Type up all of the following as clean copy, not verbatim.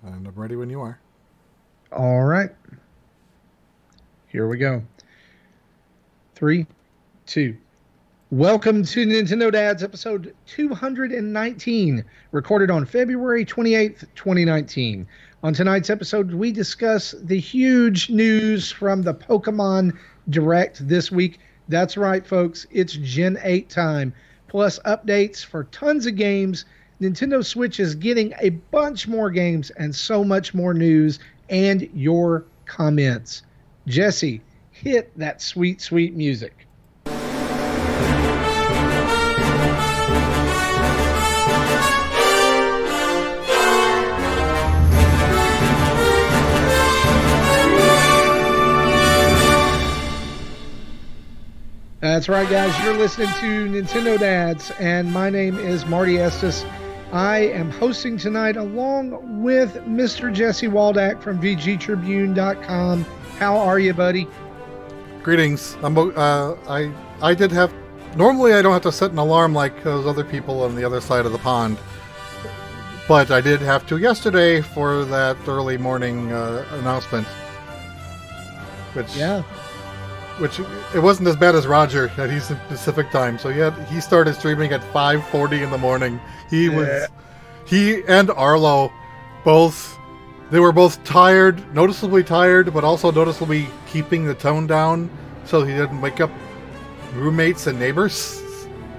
And I'm ready when you are. All right. Here we go. 3, 2. Welcome to Nintendo Dads episode 219, recorded on February 28th, 2019. On tonight's episode, we discuss the huge news from the Pokémon Direct this week. That's right, folks. It's Gen 8 time. Plus updates for tons of games. Nintendo Switch is getting a bunch more games and so much more news and your comments. Jesse, hit that sweet, sweet music. That's right, guys. You're listening to Nintendo Dads, and my name is Marty Estes. I am hosting tonight along with Mr. Jesse Waldack from VGTribune.com. How are you, buddy? Greetings. I did have... Normally I don't have to set an alarm like those other people on the other side of the pond. But I did have to yesterday for that early morning announcement. Which it wasn't as bad as Roger, that he's in Pacific time. So he started streaming at 5:40 in the morning. He and Arlo they were both tired, noticeably tired, but also noticeably keeping the tone down so he didn't wake up roommates and neighbors.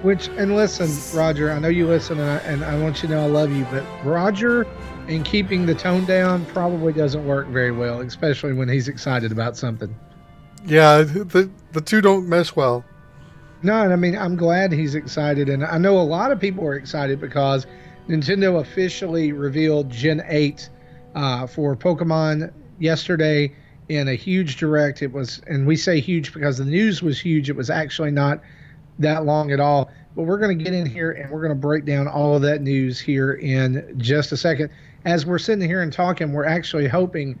And listen, Roger, I know you listen, and I want you to know I love you, but Roger and keeping the tone down probably doesn't work very well, especially when he's excited about something. Yeah, the two don't mesh well. No, I mean, I'm glad he's excited, and I know a lot of people are excited because Nintendo officially revealed Gen 8 for Pokemon yesterday in a huge direct. It was, and we say huge because the news was huge. It was actually not that long at all. But we're going to get in here and we're going to break down all of that news here in just a second. As we're sitting here and talking, we're actually hoping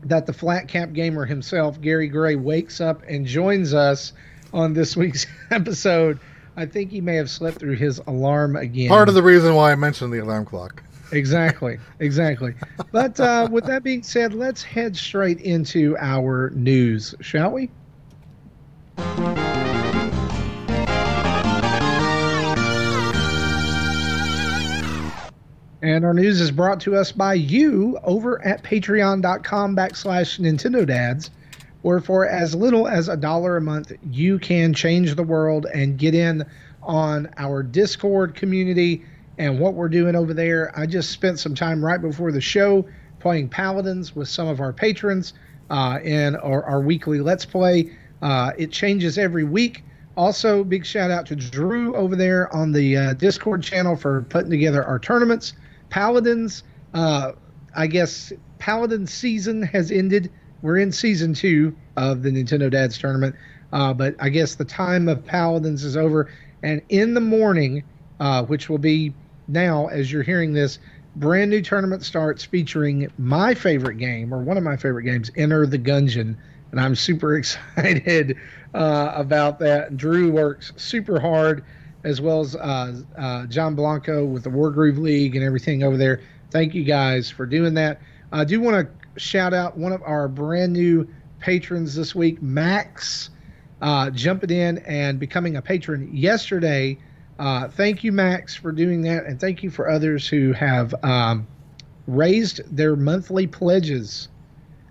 that the Flat Cap Gamer himself, Gary Gray, wakes up and joins us on this week's episode. I think he may have slept through his alarm again. Part of the reason why I mentioned the alarm clock. Exactly. But with that being said, let's head straight into our news, shall we? And our news is brought to us by you over at patreon.com/Nintendo Dads, where for as little as $1 a month, you can change the world and get in on our Discord community and what we're doing over there. I just spent some time right before the show playing Paladins with some of our patrons in our weekly Let's Play. It changes every week. Also, big shout out to Drew over there on the Discord channel for putting together our tournaments. Paladins, I guess Paladin season has ended. We're in season 2 of the Nintendo Dads tournament, but I guess the time of Paladins is over. And in the morning, which will be now as you're hearing this, brand new tournament starts featuring my favorite game, or one of my favorite games, Enter the Gungeon. And I'm super excited about that. Drew works super hard, as well as John Blanco with the Wargroove League and everything over there. Thank you guys for doing that. I do want to shout out one of our brand new patrons this week, Max, jumping in and becoming a patron yesterday. Thank you, Max, for doing that, and thank you for others who have raised their monthly pledges,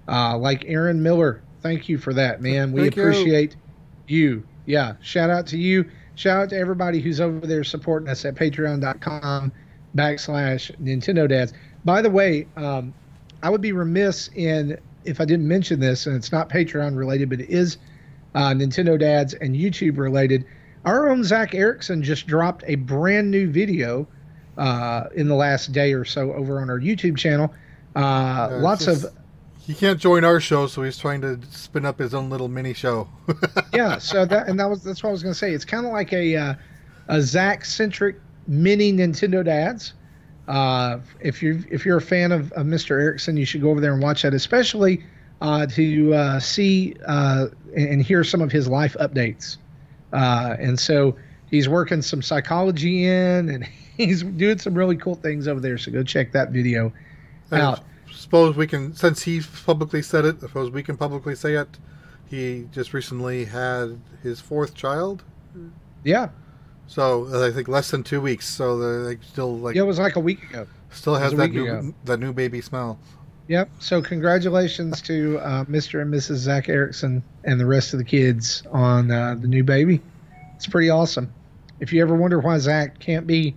like Aaron Miller. Thank you for that, man. We appreciate you. Yeah, shout out to you. Shout out to everybody who's over there supporting us at patreon.com/Nintendo Dads. By the way, I would be remiss if I didn't mention this, and it's not Patreon related, but it is Nintendo Dads and YouTube related. Our own Zach Erickson just dropped a brand new video in the last day or so over on our YouTube channel. He can't join our show, so he's trying to spin up his own little mini show. Yeah, so that's what I was going to say. It's kind of like a Zach-centric mini Nintendo Dads. If you're a fan of Mr. Erickson, you should go over there and watch that, especially to see and hear some of his life updates. And so he's working some psychology in, and he's doing some really cool things over there. So go check that video I suppose we can, since he publicly said it, I suppose we can publicly say it. He just recently had his 4th child. Yeah. So I think less than 2 weeks. So they're still like. Yeah, it was like a week ago. Still has that new baby smell. Yep. So congratulations to Mr. and Mrs. Zach Erickson and the rest of the kids on the new baby. It's pretty awesome. If you ever wonder why Zach can't be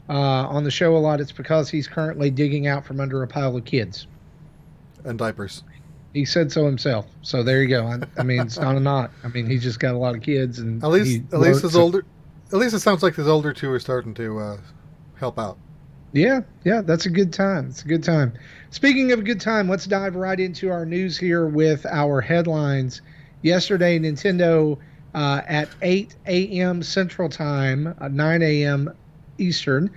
on the show a lot, it's because he's currently digging out from under a pile of kids. And diapers. He said so himself. So there you go. I mean, it's not a knot. I mean, he's just got a lot of kids, and at least his older. At least it sounds like his older 2 are starting to help out. Yeah, that's a good time. It's a good time. Speaking of a good time, let's dive right into our news here with our headlines. Yesterday, Nintendo at 8 a.m. Central Time, 9 a.m. Eastern,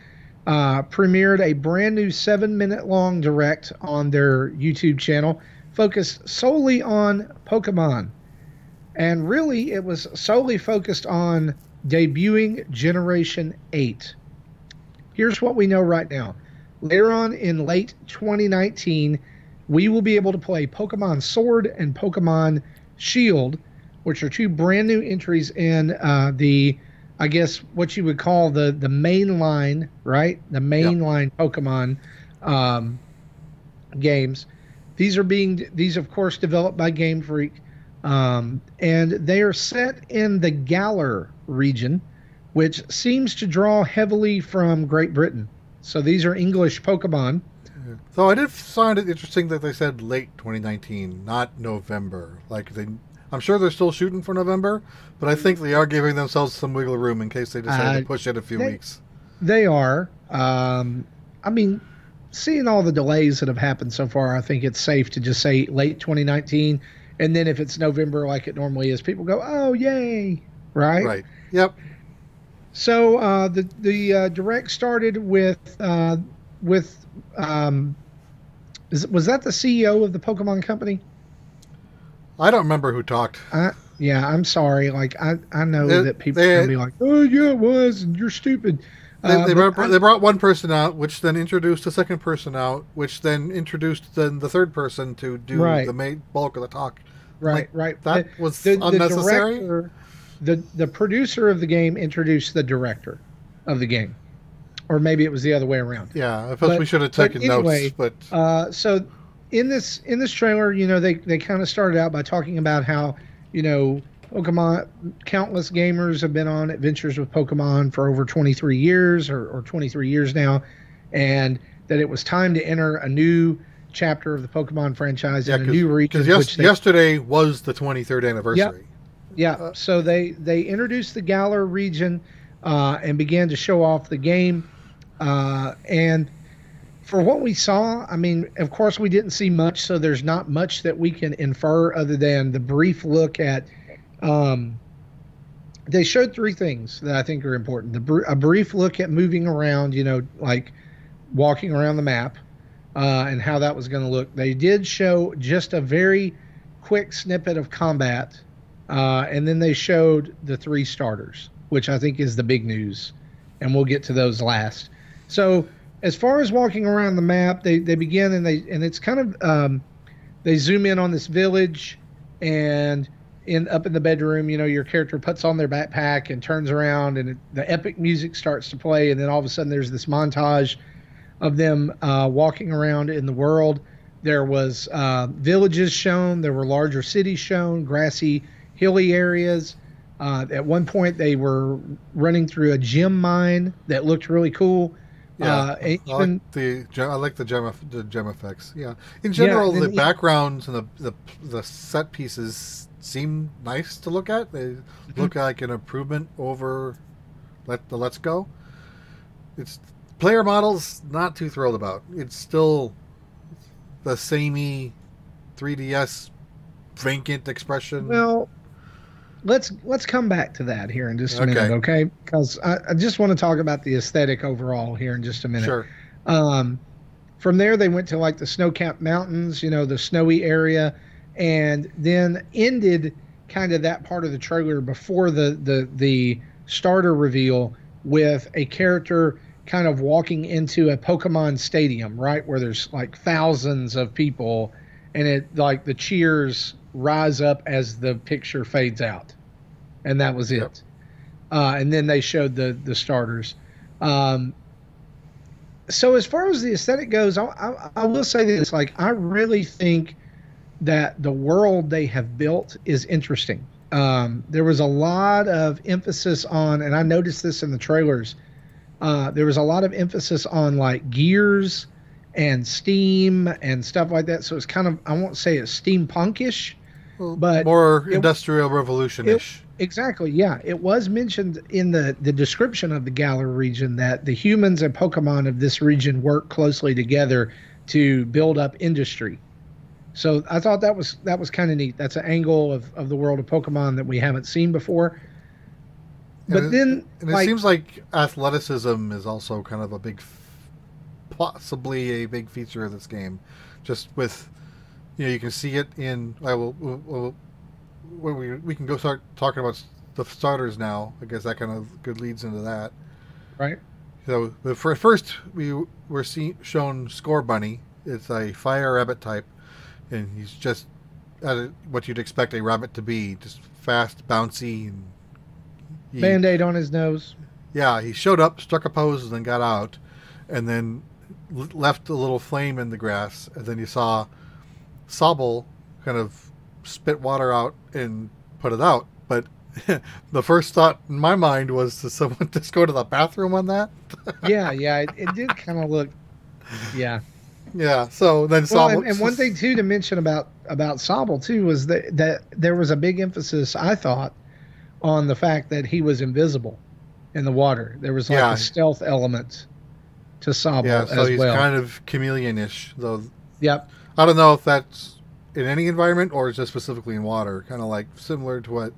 premiered a brand new 7-minute long direct on their YouTube channel focused solely on Pokemon. And really, it was solely focused on debuting Generation 8. Here's what we know right now. Later on in late 2019, we will be able to play Pokemon Sword and Pokemon Shield, which are 2 brand new entries in I guess what you would call the main line, right? The main line Pokemon games. These of course developed by Game Freak, and they are set in the Galar region, which seems to draw heavily from Great Britain. So these are English Pokemon. So I did find it interesting that they said late 2019, not November. I'm sure they're still shooting for November, but I think they are giving themselves some wiggle room in case they decide to push it a few weeks. They are. I mean, seeing all the delays that have happened so far, I think it's safe to just say late 2019. And then if it's November like it normally is, people go, oh, yay. Right? Right. Yep. So the direct started with was that the CEO of the Pokemon company? I don't remember who talked. Yeah, I'm sorry. Like I know that people can be like, oh yeah, it was, and you're stupid. They brought one person out, which then introduced a second person out, which then introduced the third person to do the main bulk of the talk. Right. That was unnecessary. The producer of the game introduced the director of the game, or maybe it was the other way around. Yeah, I felt we should have taken notes. But so in this trailer, they kind of started out by talking about how Pokemon, countless gamers have been on adventures with Pokemon for over 23 years or 23 years now, and that it was time to enter a new chapter of the Pokemon franchise in a new region. Because yesterday was the 23rd anniversary. Yeah, so they introduced the Galar region and began to show off the game. And for what we saw, I mean, of course, we didn't see much, so there's not much that we can infer other than the brief look at. They showed 3 things that I think are important. A brief look at moving around, like walking around the map, and how that was going to look. They did show just a very quick snippet of combat. And then they showed the 3 starters, which I think is the big news, and we'll get to those last. So as far as walking around the map, they begin and it's kind of they zoom in on this village, and up in the bedroom, your character puts on their backpack and turns around, and the epic music starts to play, and then all of a sudden there's this montage of them walking around in the world. There was villages shown, there were larger cities shown, grassy hilly areas. At one point, they were running through a gem mine that looked really cool. Yeah, I like the gem effects. Yeah, in general, the backgrounds and the set pieces seem nice to look at. They look like an improvement over the Let's Go. It's player models not too thrilled about. It's still the samey 3DS vacant expression. Well, let's come back to that here in just a minute, okay? Because I just want to talk about the aesthetic overall here in just a minute. Sure. From there, they went to like the snow-capped mountains, the snowy area, and then ended kind of that part of the trailer before the starter reveal with a character kind of walking into a Pokemon stadium, right, where there's like thousands of people, and it like the cheers rise up as the picture fades out, and that was Yep. it. And then they showed the starters. Um, so as far as the aesthetic goes, I will say this: like, I really think that the world they have built is interesting. There was a lot of emphasis on, and I noticed this in the trailers. There was a lot of emphasis on like gears and steam and stuff like that. So it's kind of, I won't say it's steampunkish, Well, but more it, industrial revolution-ish. exactly, yeah. It was mentioned in the description of the Galar region that the humans and Pokemon of this region work closely together to build up industry. So I thought that was kind of neat. That's an angle of the world of Pokemon that we haven't seen before. But then, and it seems like athleticism is also kind of possibly a big feature of this game. Just with, you can see it in. We can go start talking about the starters now. I guess that kind of good leads into that. right? So first we were shown Score Bunny. It's a fire rabbit type, and he's just what you'd expect a rabbit to be, just fast, bouncy, and Band-Aid on his nose. Yeah, he showed up, struck a pose, and then got out, and then left a little flame in the grass, and then you saw Sobble kind of spit water out and put it out. But the first thought in my mind was, did someone just go to the bathroom on that? Yeah, it did kind of look, yeah. Yeah, so then Well, Sobble... and one thing, too, to mention about Sobble, too, was that there was a big emphasis, I thought, on the fact that he was invisible in the water. There was like a stealth element to Sobble as well. So he's kind of chameleon-ish, though. Yep. I don't know if that's in any environment or just specifically in water. Kind of like similar to what,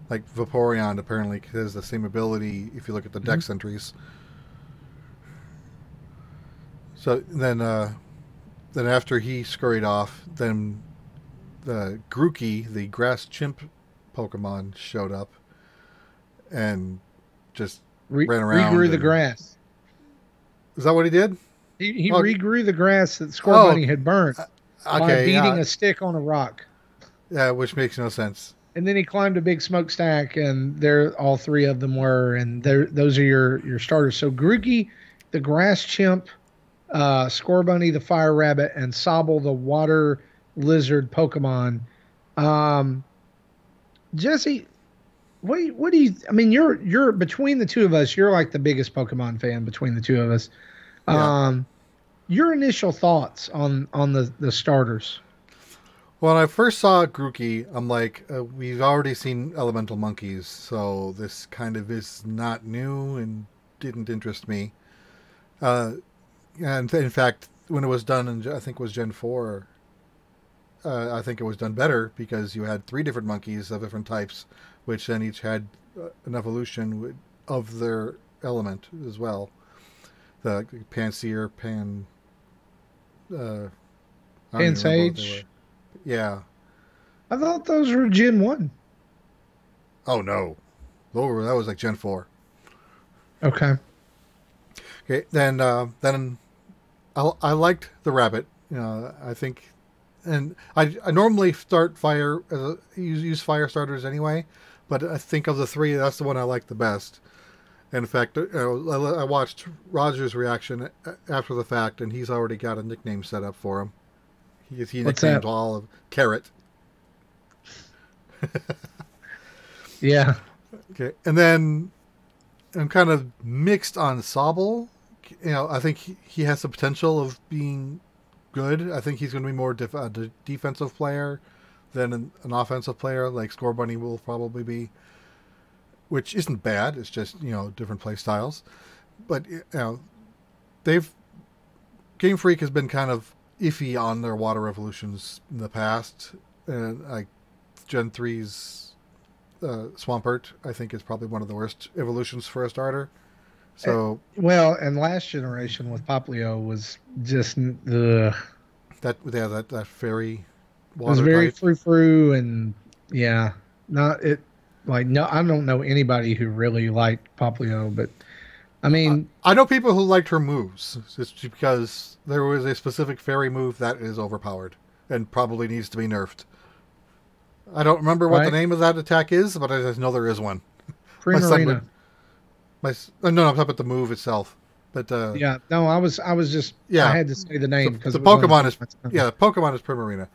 like Vaporeon apparently has the same ability if you look at the Dex entries. So then after he scurried off, then the Grookey, the grass chimp Pokemon, showed up and just ran around. Regrew the grass. Is that what he did? He regrew the grass that Scorbunny had burnt by beating a stick on a rock. Yeah, which makes no sense. And then he climbed a big smokestack, and there all three of them were, and those are your starters. So Grookey, the grass chimp, Scorbunny, the fire rabbit, and Sobble, the water lizard Pokemon. Jesse, what do you? I mean, you're between the two of us. You're like the biggest Pokemon fan between the two of us. Yeah. Your initial thoughts on the starters? When I first saw Grookey, I'm like, we've already seen elemental monkeys, so this kind of is not new and didn't interest me. And in fact, when it was done, I think it was Gen 4, I think it was done better because you had 3 different monkeys of different types, which then each had an evolution of their element as well. The Panseer, Pansage. Yeah. I thought those were Gen 1. Oh, no. That was like Gen 4. Okay. Okay, then I liked the rabbit. I think... And I normally use fire starters anyway, but I think of the 3, that's the one I like the best. And in fact, I watched Roger's reaction after the fact, and he's already got a nickname set up for him. He nicknamed all of Carrot. Yeah. Okay, and then I'm kind of mixed on Sobble. I think he has the potential of being good. I think he's going to be more a defensive player than an offensive player, like Scorbunny will probably be, which isn't bad. It's just different play styles. But Game Freak has been kind of iffy on their water evolutions in the past, and like Gen 3's Swampert, I think, is probably one of the worst evolutions for a starter. So and last generation with Poplio was just that fairy water. It was very type. frou and not it. Like, no, I don't know anybody who really liked Poplio, but I mean, I know people who liked her moves just because there was a specific fairy move that is overpowered and probably needs to be nerfed. I don't remember what the right? name of that attack is, but I just know there is one. My son would. Primarina. No, I'm talking about the move itself. But Yeah. No, I was just I yeah, had to say the name because the it was on the Pokemon tip is of my tongue. yeah, Pokemon is Primarina.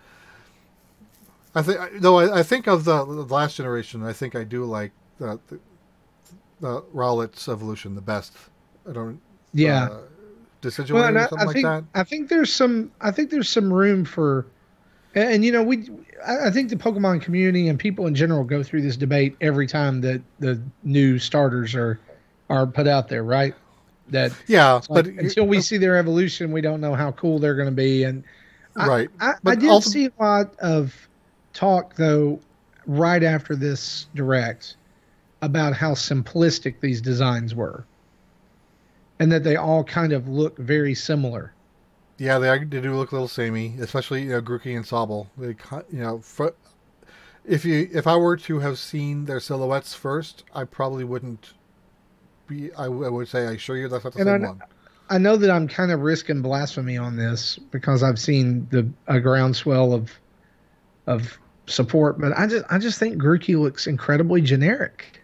I think though I think of the last generation. I think I do like the Rowlet's evolution the best. I don't Yeah. uh, Well, Decidueye and or I, something I like think that. there's some room for, and I think the Pokemon community and people in general go through this debate every time that the new starters are put out there, right? That Yeah, it's but like until we see their evolution, we don't know how cool they're going to be. And I, right, I but did see a lot of talk though right after this direct about how simplistic these designs were and that they all kind of look very similar. yeah, they do look a little samey, especially Grookey and Sobble. If I were to have seen their silhouettes first, I probably wouldn't be. I would say, I assure you that's not the And same one. I know that I'm kind of risking blasphemy on this because I've seen a groundswell of support, but I just think Grookey looks incredibly generic.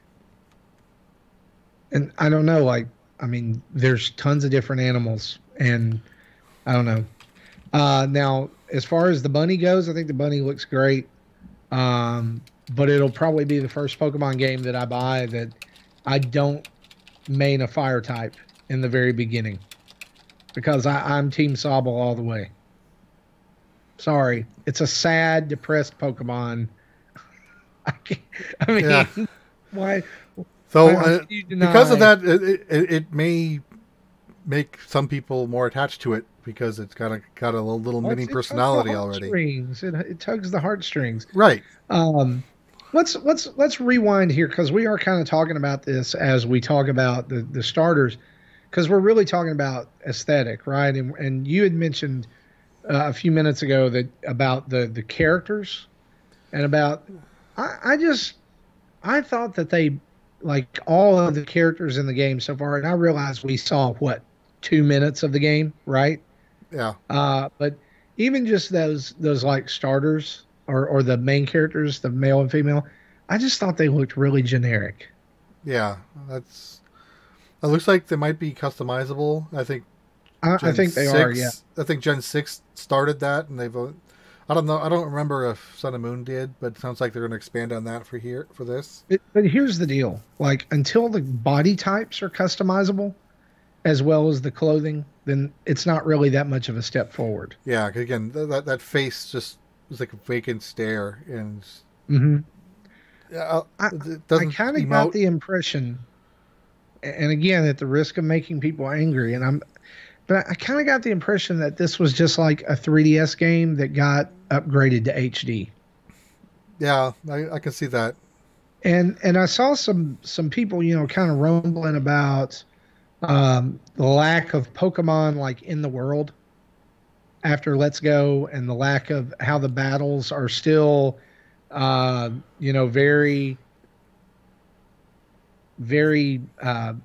And I don't know, like I mean, there's tons of different animals, and I don't know. Now, as far as the bunny goes, I think the bunny looks great. But it'll probably be the first Pokemon game that I buy that I don't main a fire type in the very beginning because I'm Team Sobble all the way. Sorry, it's a sad, depressed Pokemon. I, can't, I Yeah. mean, why? So How can you because of deny? that, it may make some people more attached to it because it's got a little Well, mini it tugs the personality already. heartstrings. It tugs the heartstrings. Right. Um, let's rewind here because we are kind of talking about this as we talk about the starters because we're really talking about aesthetic, right? And you had mentioned a few minutes ago that about the characters and about I just I thought that they like all of the characters in the game so far, and I realized we saw what 2 minutes of the game, right? Yeah. But even just those like starters or the main characters, the male and female, I just thought they looked really generic. Yeah. That's. It looks like they might be customizable. I think I Gen think they are, yeah. six. I think Gen 6 started that, and they've. I don't know. I don't remember if Sun and Moon did, but it sounds like they're going to expand on that for this. But here's the deal: like until the body types are customizable, as well as the clothing, then it's not really that much of a step forward. Yeah. 'Cause again, that face just was like a vacant stare, and hmm I it I doesn't kind of got emote. the impression, and again, at the risk of making people angry, but I kind of got the impression that this was just like a 3DS game that got upgraded to HD. Yeah, I can see that. And I saw some people, kind of rumbling about the lack of Pokemon like in the world after Let's Go, and the lack of how the battles are still, very very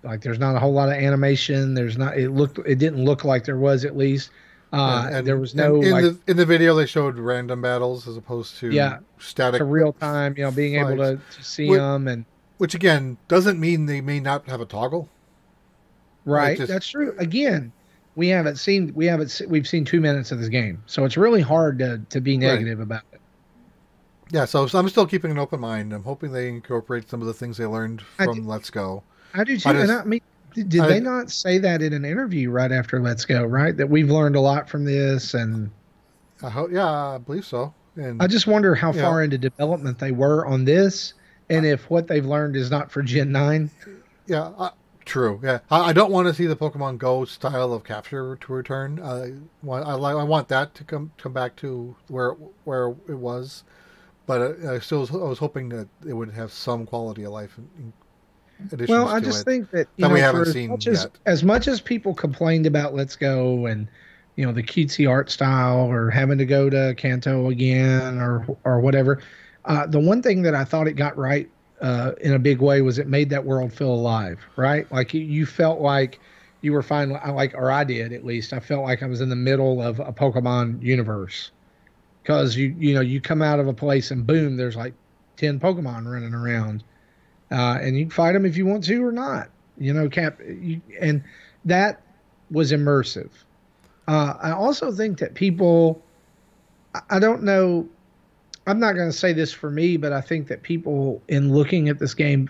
like there's not a whole lot of animation. It didn't look like there was at least. There was no and in like the video they showed random battles as opposed to yeah static to real time, being able fights, to see which, them and which again doesn't mean they may not have a toggle. It right. just That's true. Again, we've seen 2 minutes of this game, so it's really hard to be right. negative about it. Yeah, so I'm still keeping an open mind. I'm hoping they incorporate some of the things they learned I do, from Let's Go. I do too. I And just I mean, did I they not say that in an interview right after Let's Go? Right, that we've learned a lot from this, and I hope yeah, I believe so. I And just wonder how you know, far into development they were on this, and if what they've learned is not for Gen 9. yeah, true. Yeah, I don't want to see the Pokemon Go style of capture to return. I want that to come back to where it was, but I was hoping that it would have some quality of life in Well, additions I to just it think that, that we for haven't seen yet. as much as people complained about Let's Go and, the cutesy art style or having to go to Kanto again or whatever, the one thing that I thought it got right in a big way was it made that world feel alive, right? Like you felt like you were finally or I did at least. I felt like I was in the middle of a Pokemon universe because you come out of a place and boom, there's like 10 Pokemon running around, and you can fight them if you want to or not. And that was immersive. I also think that people, I don't know, I'm not going to say this for me, but I think that people in looking at this game,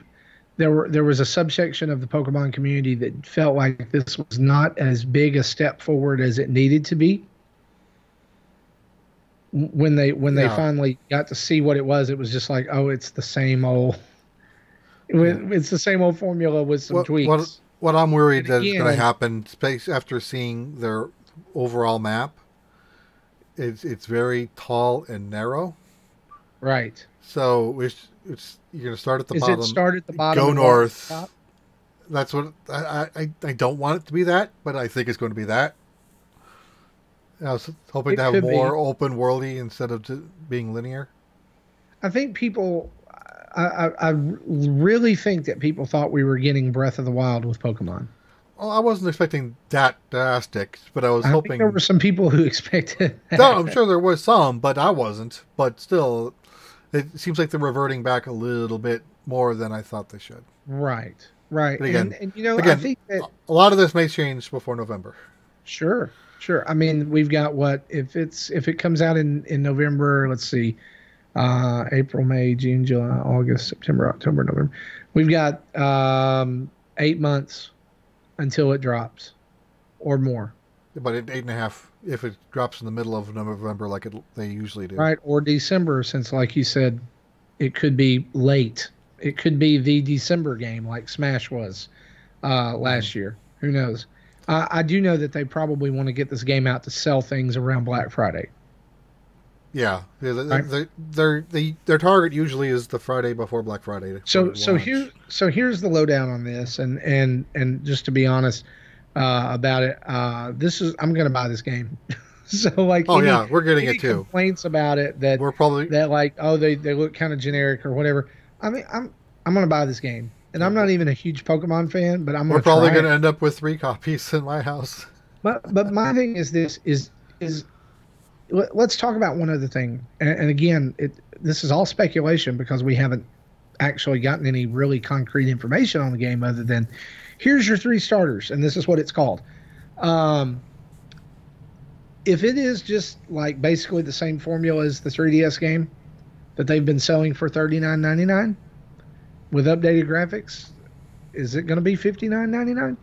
there was a subsection of the Pokemon community that felt like this was not as big a step forward as it needed to be. When they finally got to see what it was just like, oh, it's the same old. It's the same old formula with some tweaks. What I'm worried that is going to happen after seeing their overall map, it's very tall and narrow. Right. So you're going to start at the bottom. Is it start at the bottom? Go north. That's what I don't want it to be that, but I think it's going to be that. I was hoping to have more open worldy instead of being linear. I think people. I really think that people thought we were getting Breath of the Wild with Pokemon. Well, I wasn't expecting that drastic, but I was hoping. Think there were some people who expected that. No, I'm sure there was some, but I wasn't. But still, it seems like they're reverting back a little bit more than I thought they should. Right. But again, I think that a lot of this may change before November. Sure. I mean, we've got if it comes out in November, let's see. April, May, June, July, August, September, October, November. We've got 8 months until it drops, or more. But 8.5 if it drops in the middle of November, like they usually do. Right, or December, since like you said, it could be late. It could be the December game, like Smash was last year. Who knows? I do know that they probably want to get this game out to sell things around Black Friday. Yeah, their target usually is the Friday before Black Friday. So here's the lowdown on this, and just to be honest about it, I'm going to buy this game. So like, we're getting it too. Complaints about it that we're probably that like they look kind of generic or whatever. I mean, I'm going to buy this game, and I'm not even a huge Pokemon fan, but we're probably going to end up with 3 copies in my house. But my thing is this is. Let's talk about one other thing. And again, this is all speculation because we haven't actually gotten any really concrete information on the game other than here's your 3 starters, and this is what it's called. If it is just like basically the same formula as the 3DS game that they've been selling for $39.99 with updated graphics, is it going to be $59.99?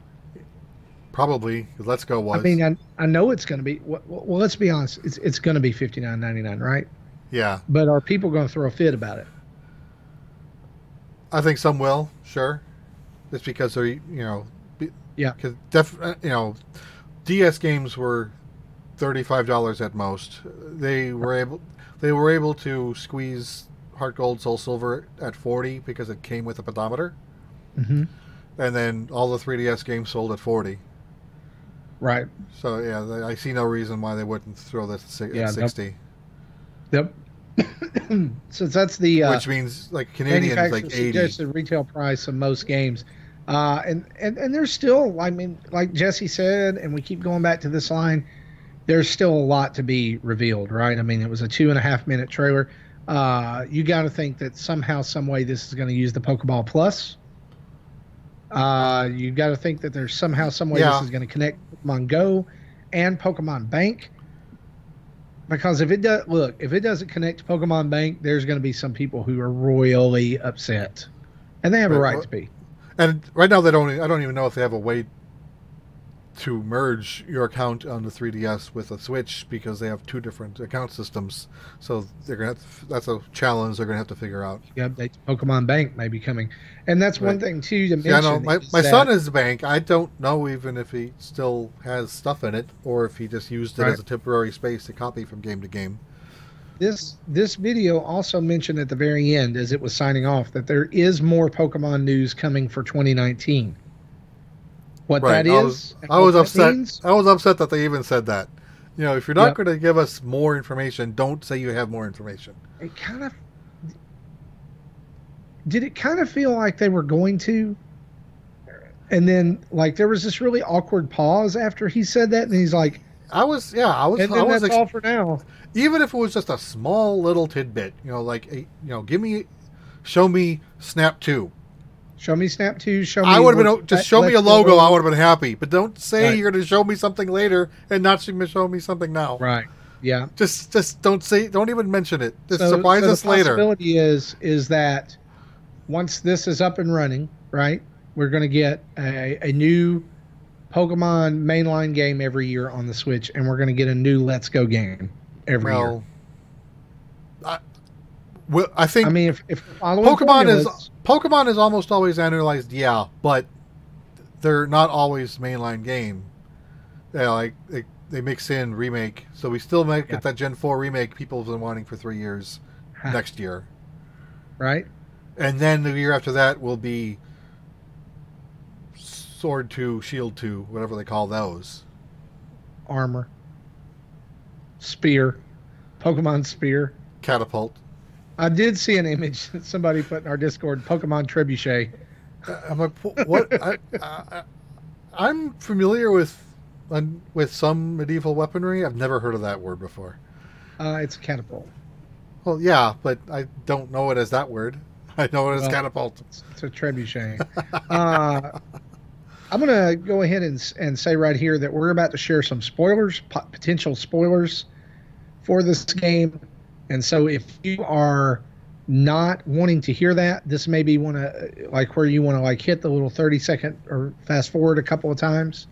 Probably. Let's Go was. I mean, I know it's going to be. Well, let's be honest. It's going to be $59.99, right? Yeah. But are people going to throw a fit about it? I think some will. Sure. It's because they're yeah. Because DS games were $35 at most. They were able to squeeze Heart Gold, Soul Silver at $40 because it came with a pedometer. Mm-hmm. And then all the 3DS games sold at $40. Right. So yeah, I see no reason why they wouldn't throw this at 60. Yep. So that's the which means like Canadian is like 80. Suggested retail price of most games, and there's still, I mean, like Jesse said, and we keep going back to this line. There's still a lot to be revealed, right? I mean, it was a 2.5 minute trailer. You got to think that somehow, some way, this is going to use the Pokeball Plus. You got to think that there's somehow, some way this is going to connect Pokemon Go and Pokemon Bank. Because if it doesn't connect to Pokemon Bank, there's going to be some people who are royally upset, and they have a right to be. And right now, I don't even know if they have a way to merge your account on the 3DS with a Switch because they have 2 different account systems. So that's a challenge they're going to have to figure out. The update to Pokemon Bank may be coming. And that's one thing, too, to mention. I know. My son is Bank. I don't know even if he still has stuff in it or if he just used it as a temporary space to copy from game to game. This video also mentioned at the very end, as it was signing off, that there is more Pokemon news coming for 2019. What that is? I was upset. I was upset that they even said that. If you're not going to give us more information, don't say you have more information. did it kind of feel like they were going to? And then, like, there was this really awkward pause after he said that, and he's like, and then that's all for now. Even if it was just a small little tidbit, show me Snap 2. Show me Snap 2. Show me. I would have been just show me a logo. I would have been happy, but don't say right. you're going to show me something later and not show me something now. Right. Yeah. Just don't even mention it. Just surprise us later. The possibility is that once this is up and running, right, we're going to get a new Pokemon mainline game every year on the Switch, and we're going to get a new Let's Go game every year. I think. I mean, if Pokemon is almost always annualized, yeah, but they're not always mainline game. They mix in remake, so we still get that Gen 4 remake people have been wanting for 3 years next year, right? And then the year after that will be Sword 2, Shield 2, whatever they call those. Armor. Spear. Pokemon Spear. Catapult. I did see an image that somebody put in our Discord, Pokemon Trebuchet. I'm like, what? I'm familiar with some medieval weaponry. I've never heard of that word before. It's a catapult. Well, yeah, but I don't know it as that word. I know it as catapult. It's a trebuchet. I'm going to go ahead and say right here that we're about to share some spoilers, potential spoilers for this game. And so if you are not wanting to hear that, this may be one of where you want to hit the little 30-second or fast forward a couple of times.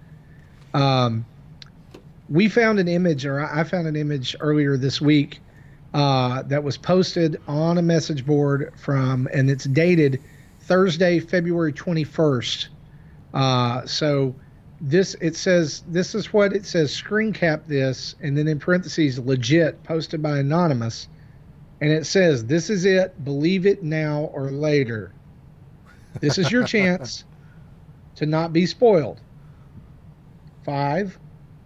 We found an image, or I found an image earlier this week that was posted on a message board and it's dated Thursday, February 21st. So this is what it says, screen cap this, and then in parentheses, legit, posted by Anonymous. And it says, this is it, believe it now or later. This is your chance to not be spoiled. 5,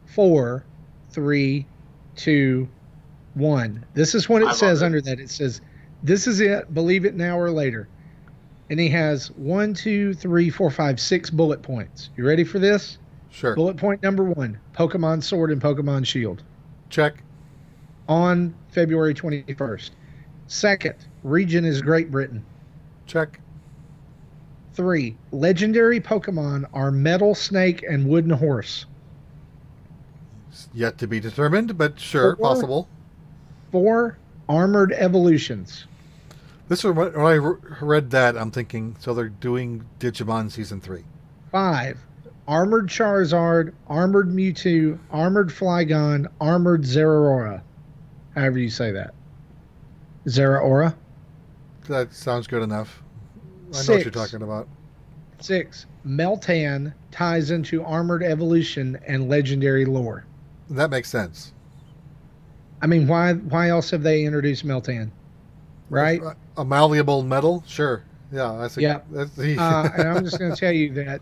4, 3, 2, 1. This is what it says under that. It says, this is it, believe it now or later. And he has 1, 2, 3, 4, 5, 6 bullet points. You ready for this? Sure. Bullet point number 1, Pokemon Sword and Pokemon Shield. Check. On February 21st. Second, region is Great Britain. Check. 3, legendary Pokemon are Metal Snake and Wooden Horse. Yet to be determined, but sure, 4, possible. 4, armored evolutions. This is when I read that, I'm thinking, so they're doing Digimon Season 3. 5, armored Charizard, armored Mewtwo, armored Flygon, armored Zeraora. However you say that. Zeraora. That sounds good enough. I 6, know what you're talking about. 6, Meltan ties into armored evolution and legendary lore. That makes sense. I mean, why else have they introduced Meltan? Right? A malleable metal? Sure. Yeah. And I'm just going to tell you that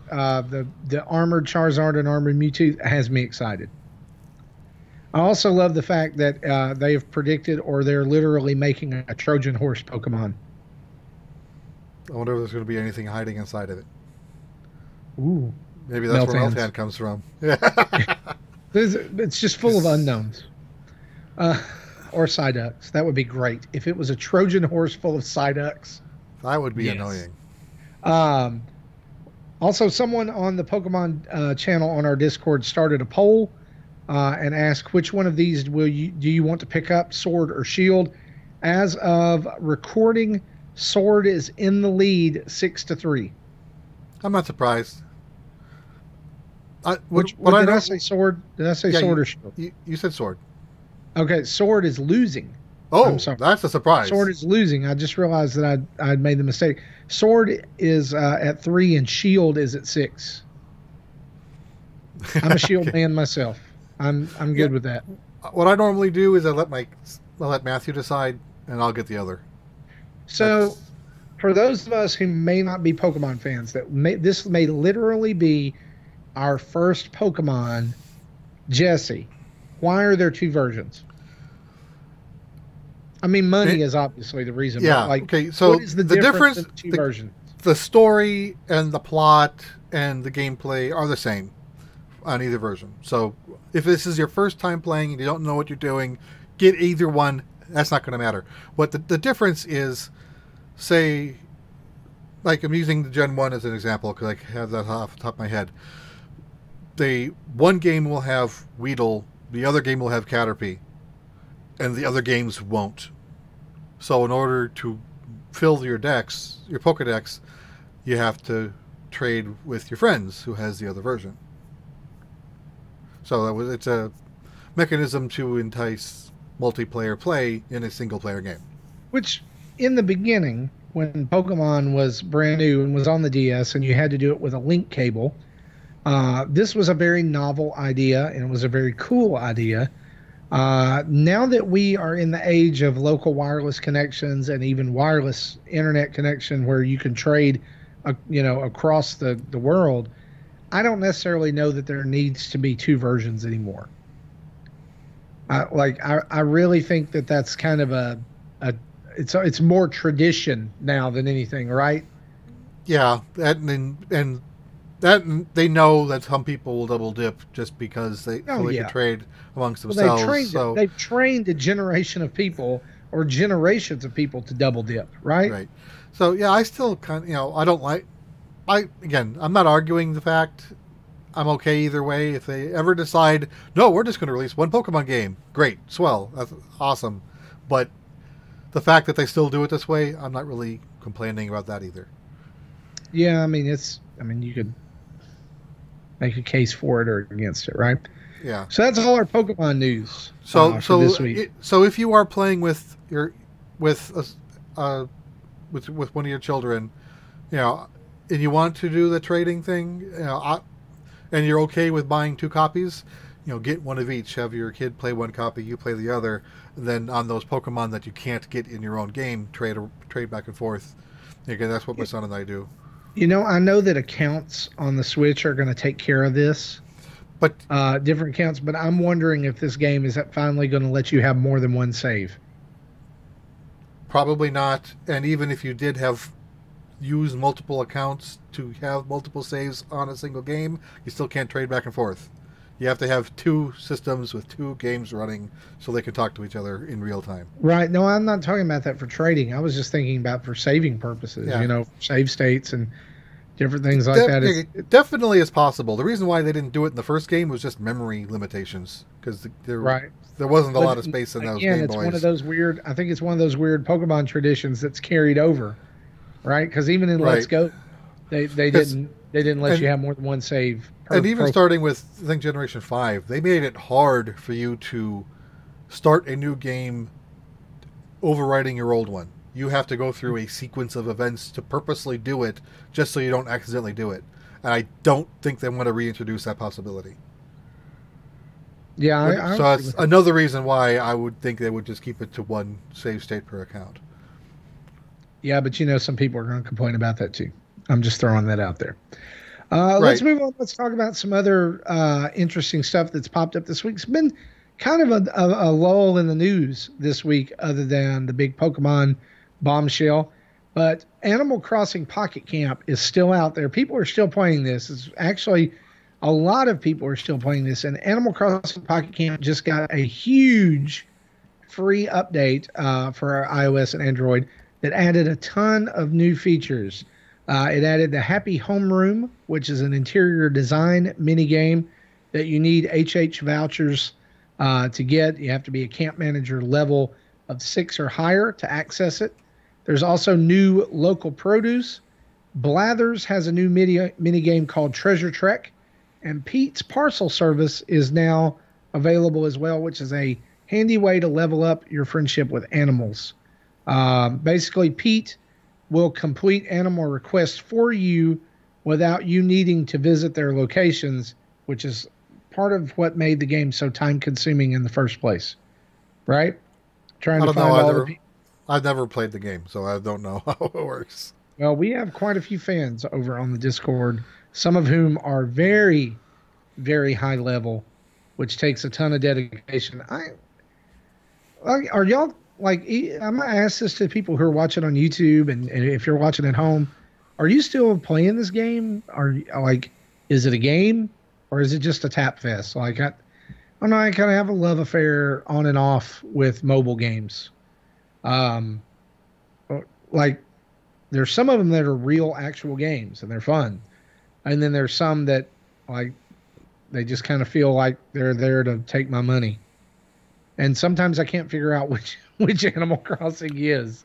the armored Charizard and armored Mewtwo has me excited. I also love the fact that they have predicted, or they're literally making a Trojan horse Pokemon. I wonder if there's going to be anything hiding inside of it. Ooh. Maybe that's where Meltan comes from. Yeah. It's just full of unknowns. Or Psyducks. That would be great. If it was a Trojan horse full of Psyducks. That would be annoying. Also, someone on the Pokemon channel on our Discord started a poll and asked which one of these do you want to pick up, Sword or Shield? As of recording, Sword is in the lead 6-3. I'm not surprised. Did I say Sword? Did I say Sword or Shield? You said Sword. Okay, Sword is losing. Oh, I'm sorry. That's a surprise. Sword is losing. I just realized that I'd made the mistake. Sword is at 3 and Shield is at 6. I'm a Shield man myself. I'm good with that. What I normally do is I let Matthew decide, and I'll get the other. So, for those of us who may not be Pokemon fans, this may literally be our first Pokemon, Jesse. Why are there 2 versions? I mean, money is obviously the reason. Yeah. But like, Okay. So what is the difference in the two versions? the story and the plot and the gameplay are the same on either version. So if this is your first time playing and you don't know what you're doing, get either one. That's not going to matter. What the difference is, say, like I'm using the Gen 1 as an example because I have that off the top of my head. One game will have Weedle, the other game will have Caterpie, and the other games won't. So in order to fill your decks, your Pokedex, you have to trade with your friends who has the other version. So it's a mechanism to entice multiplayer play in a single-player game. Which, in the beginning, when Pokemon was brand new and was on the DS, and you had to do it with a link cable, this was a very novel idea, and it was a very cool idea. Now that we are in the age of local wireless connections and even wireless internet connection, where you can trade, across the world, I don't necessarily know that there needs to be two versions anymore. I really think that that's kind of it's more tradition now than anything, right? Yeah, and that they know that some people will double dip just because they can trade amongst themselves. They've trained a generation of people or generations of people to double dip, right? Right. So yeah, I still I don't like. I'm not arguing the fact. I'm okay either way. If they ever decide, no, we're just going to release one Pokemon game, great, swell, that's awesome. But the fact that they still do it this way, I'm not really complaining about that either. Yeah, I mean, you could make a case for it or against it, right? Yeah. So that's all our Pokemon news. So this week. So if you are playing with one of your children, and you want to do the trading thing, and you're okay with buying two copies, get one of each. Have your kid play one copy, you play the other. And then on those Pokemon that you can't get in your own game, trade back and forth. Again, that's what my son and I do. I know that accounts on the Switch are going to take care of this, but different accounts. But I'm wondering if this game is finally going to let you have more than one save. Probably not. And even if you did use multiple accounts to have multiple saves on a single game, you still can't trade back and forth. You have to have two systems with two games running so they can talk to each other in real time. Right. No, I'm not talking about that for trading. I was just thinking about for saving purposes, save states and different things like that. It definitely is possible. The reason why they didn't do it in the first game was just memory limitations, because there wasn't a lot of space in those Game Boys. One of those weird, I think it's one of those weird Pokemon traditions that's carried over, right? Because even in Let's Go, they didn't let you have more than one save. And even starting with, I think, Generation 5, they made it hard for you to start a new game overwriting your old one. You have to go through a sequence of events to purposely do it, just so you don't accidentally do it. And I don't think they want to reintroduce that possibility. Yeah, so that's another reason why I would think they would just keep it to one save state per account. Yeah, but some people are going to complain about that too. I'm just throwing that out there. Let's move on. Let's talk about some other interesting stuff that's popped up this week. It's been kind of a lull in the news this week, other than the big Pokemon bombshell. But Animal Crossing Pocket Camp is still out there. People are still playing this. It's actually a lot of people are still playing this. And Animal Crossing Pocket Camp just got a huge free update for our iOS and Android that added a ton of new features. It added the Happy Home Room, which is an interior design mini game that you need HH vouchers to get. You have to be a camp manager level of 6 or higher to access it. There's also new local produce. Blathers has a new mini game called Treasure Trek. And Pete's Parcel Service is now available as well, which is a handy way to level up your friendship with animals. Basically, Pete will complete animal requests for you without you needing to visit their locations, which is part of what made the game so time-consuming in the first place, right? I've never played the game, so I don't know how it works. Well, we have quite a few fans over on the Discord, some of whom are very, very high level, which takes a ton of dedication. Are y'all like I'm gonna ask this to people who are watching on YouTube, and if you're watching at home, are you still playing this game? Like, is it a game or is it just a tap fest? Like I don't know, I kind of have a love affair on and off with mobile games. Um, like there's some of them that are real actual games and they're fun, and then there's some that like they just kind of feel like they're there to take my money. And sometimes I can't figure out which Animal Crossing is.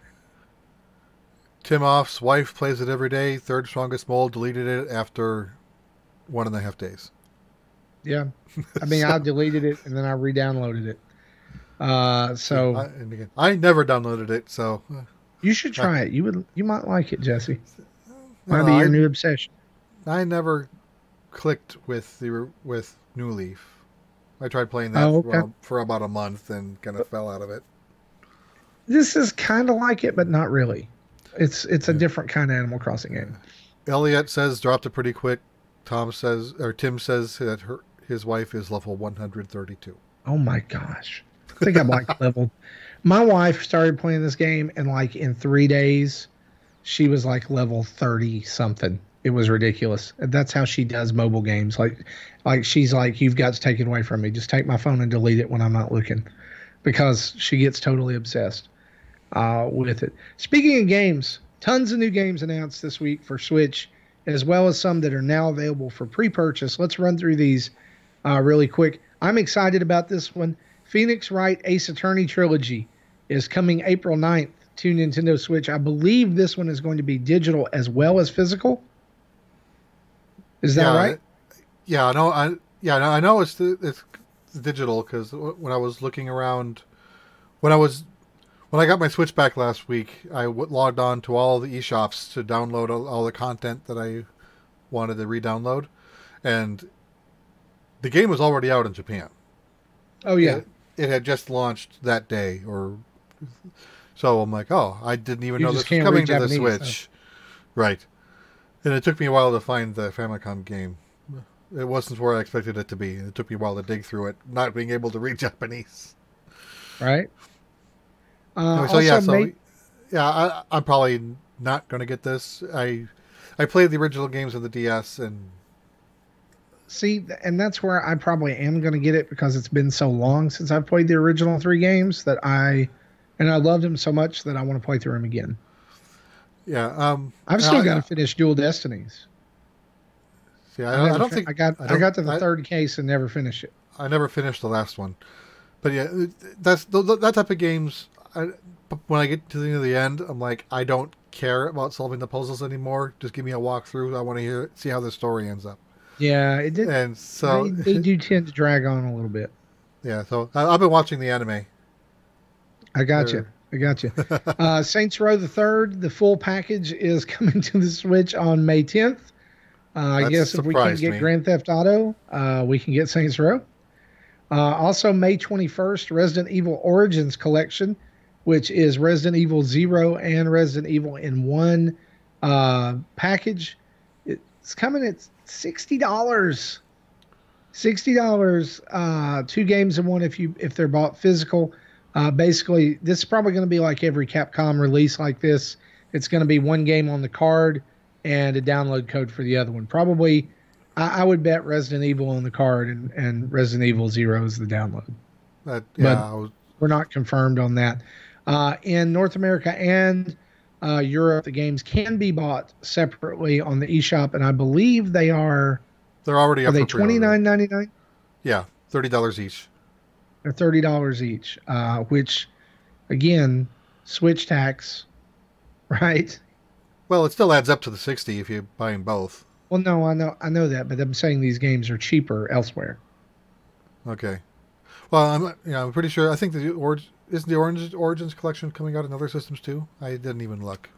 Tim Off's wife plays it every day. Third strongest mole deleted it after 1.5 days. Yeah, I mean, I deleted it and then I re-downloaded it. I never downloaded it, so you should try it. You might like it, Jesse. Might be your new obsession. I never clicked with New Leaf. I tried playing that for about a month and kind of fell out of it. This is kind of like it, but not really. It's a different kind of Animal Crossing game. Elliot says dropped it pretty quick. Tim says that his wife is level 132. Oh my gosh. I think I'm like level. My wife started playing this game and like in 3 days, she was like level 30 something. It was ridiculous. That's how she does mobile games. Like she's like, you've got to take it away from me. Just take my phone and delete it when I'm not looking, because she gets totally obsessed with it. Speaking of games, tons of new games announced this week for Switch, as well as some that are now available for pre-purchase. Let's run through these really quick. I'm excited about this one. Phoenix Wright Ace Attorney Trilogy is coming April 9th to Nintendo Switch. I believe this one is going to be digital as well as physical. Is that right? Yeah, I know it's digital, because when I was looking around, when I got my Switch back last week, I logged on to all the eShops to download all the content that I wanted to re-download, and the game was already out in Japan. Oh yeah, it had just launched that day, so I'm like, oh, I didn't even know this was coming to the Switch, right? And it took me a while to find the Famicom game. It wasn't where I expected it to be. It took me a while to dig through it, not being able to read Japanese. Right. I'm probably not going to get this. I played the original games on the DS, and that's where I probably am going to get it, because it's been so long since I've played the original 3 games that I loved them so much that I want to play through them again. Yeah, I've still got to finish Dual Destinies. Yeah, I don't think I got to the third case and never finished it. I never finished the last one, but yeah, that's that type of games. When I get to the end, I'm like, I don't care about solving the puzzles anymore. Just give me a walkthrough. I want to see how the story ends up. Yeah, it did. And so they do tend to drag on a little bit. Yeah, so I've been watching the anime. I got you. Saints Row the Third, the full package, is coming to the Switch on May 10th. I guess if we can get Grand Theft Auto, we can get Saints Row. Also, May 21st, Resident Evil Origins Collection, which is Resident Evil 0 and Resident Evil in one package. It's coming at $60. $60, 2 games in one if they're bought physical. Basically, this is probably going to be like every Capcom release like this. It's going to be 1 game on the card and a download code for the other one. Probably, I would bet Resident Evil on the card and Resident Evil 0 is the download. But we're not confirmed on that. In North America and Europe, the games can be bought separately on the eShop, and I believe they're already up. Are they $29.99? Yeah, $30 each. They're $30 each, which, again, Switch tax, right? Well, it still adds up to the 60 if you buy them both. Well, no, I know that, but I'm saying these games are cheaper elsewhere. Okay. Well, I'm pretty sure. I think isn't the Origins collection coming out in other systems too? I didn't even look.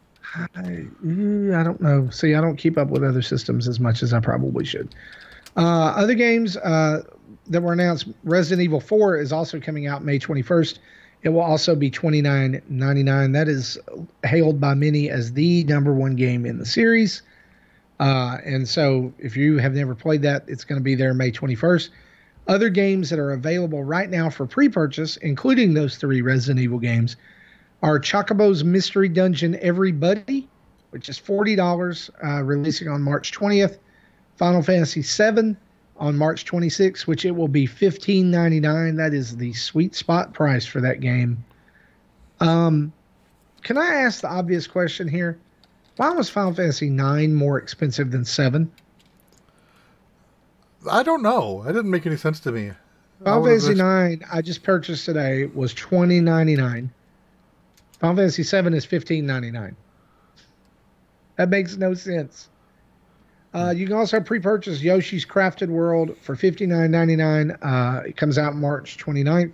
I don't know. See, I don't keep up with other systems as much as I probably should. Other games that were announced, Resident Evil 4 is also coming out May 21st. It will also be $29.99. That is hailed by many as the #1 game in the series. And so if you have never played that, it's going to be there May 21st. Other games that are available right now for pre-purchase, including those 3 Resident Evil games, Our Chocobo's Mystery Dungeon Everybody, which is $40, releasing on March 20th. Final Fantasy VII on March 26th, which it will be $15.99. That is the sweet spot price for that game. Can I ask the obvious question here? Why was Final Fantasy IX more expensive than 7? I don't know. It didn't make any sense to me. Final Fantasy IX, I just purchased today, was $20.99. Final Fantasy VII is $15.99. That makes no sense. You can also pre-purchase Yoshi's Crafted World for $59.99. It comes out March 29th.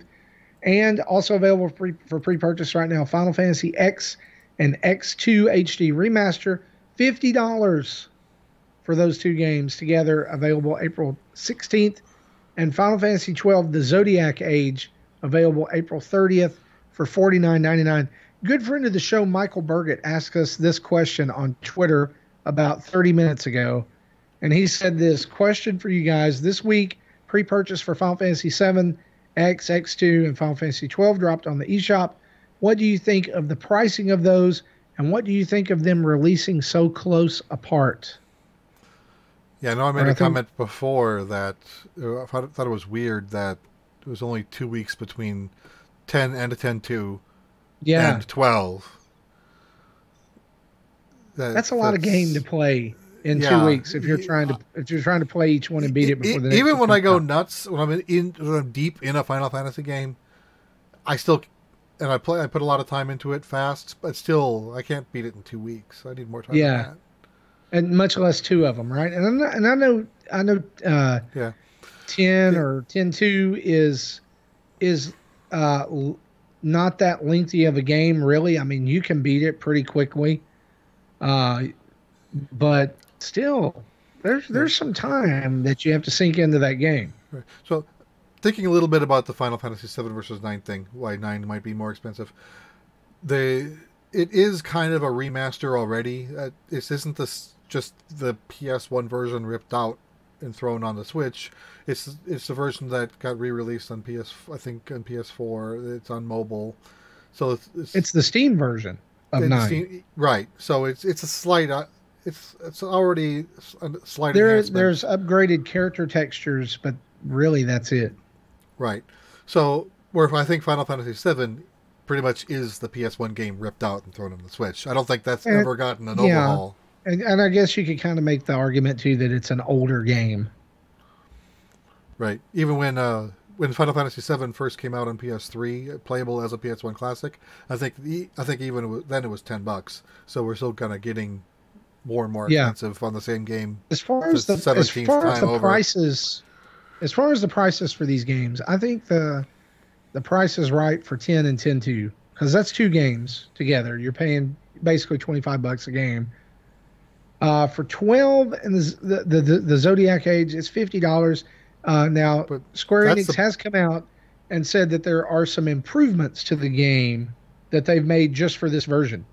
And also available for pre-purchase right now, Final Fantasy X and X2 HD Remaster, $50 for those two games together, available April 16th. And Final Fantasy XII, The Zodiac Age, available April 30th for $49.99. Good friend of the show, Michael Burgett, asked us this question on Twitter about 30 minutes ago. And he said this question for you guys. This week, pre-purchase for Final Fantasy VII, X, X2, and Final Fantasy XII dropped on the eShop. What do you think of the pricing of those? And what do you think of them releasing so close apart? Yeah, I know I made a comment before that I thought it was weird that it was only 2 weeks between 10 and a 10-2 and 12. That's a lot of game to play in 2 weeks if you're trying to play each one and beat it before the next. Even when I go nuts, when I'm deep in a Final Fantasy game, I put a lot of time into it fast, but still I can't beat it in 2 weeks. I need more time than that. And much less two of them, right? And I know 10 or 10-2 is not that lengthy of a game, really. I mean, you can beat it pretty quickly. But still, there's some time that you have to sink into that game. Right. So, thinking a little bit about the Final Fantasy VII versus 9 thing, why 9 might be more expensive. It is kind of a remaster already. This isn't just the PS1 version ripped out and thrown on the Switch. It's the version that got re-released on PS4. It's on mobile, so it's the Steam version of 9. Right. So it's a slight. It's already a slight. There's upgraded character textures, but really that's it. Right. So where I think Final Fantasy VII pretty much is the PS1 game ripped out and thrown on the Switch. I don't think that's ever gotten an overhaul. And I guess you could kind of make the argument too that it's an older game. Right. Even when Final Fantasy VII first came out on PS3, playable as a PS1 classic, I think even then it was $10. So we're still kind of getting more and more expensive on the same game. As far as the prices for these games, I think the price is right for 10 and 10-2 because that's two games together. You're paying basically $25 a game. For 12 and the Zodiac Age, it's $50. Now, but Square Enix has come out and said that there are some improvements to the game that they've made just for this version.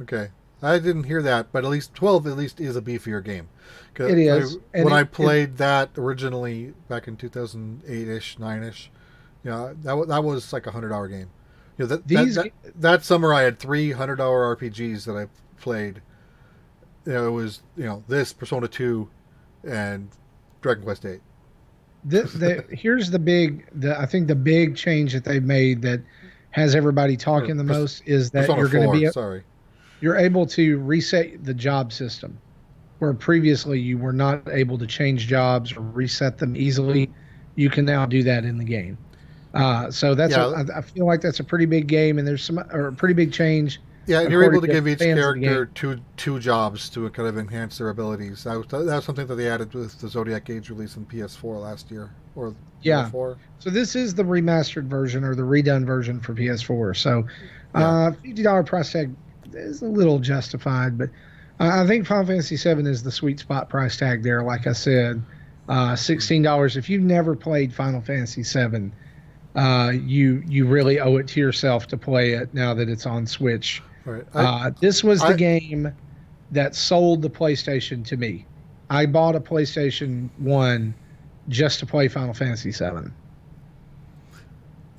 Okay. I didn't hear that, but 12 is a beefier game. It is. When I played that originally back in 2008-ish, 9-ish, that was like a $100 game. That summer I had 3 $100 RPGs that I played. It was this Persona 2 and Dragon Quest 8. Here's I think the big change that they've made that has everybody talking the most is that you're able to reset the job system, where previously you were not able to change jobs or reset them easily. You can now do that in the game. So that's I feel like that's a pretty big game, and there's a pretty big change. Yeah, and you're able to give each character two jobs to kind of enhance their abilities. That was something that they added with the Zodiac Age release in PS4 last year. PS4. So this is the remastered version or the redone version for PS4. So $50 price tag is a little justified, but I think Final Fantasy VII is the sweet spot price tag there. Like I said, $16. If you've never played Final Fantasy VII, you really owe it to yourself to play it now that it's on Switch. Right. This was the game that sold the PlayStation to me. I bought a PlayStation 1 just to play Final Fantasy VII.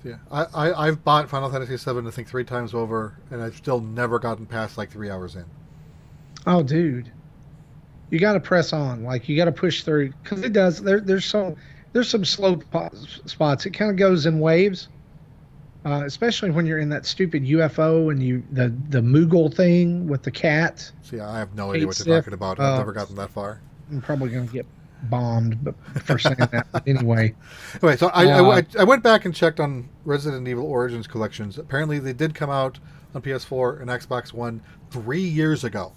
Yeah, I've bought Final Fantasy VII I think 3 times over, and I've still never gotten past like 3 hours in. Oh, dude, you got to press on. Like you got to push through because it does. There's some slow spots. It kind of goes in waves, especially when you're in that stupid UFO and the Moogle thing with the cat. See, I have no idea Kate what you're Sith. talking about. I've never gotten that far. I'm probably gonna get bombed, but for saying that. But anyway, Okay, so I went back and checked on Resident Evil Origins collections. Apparently, they did come out on PS4 and Xbox One 3 years ago.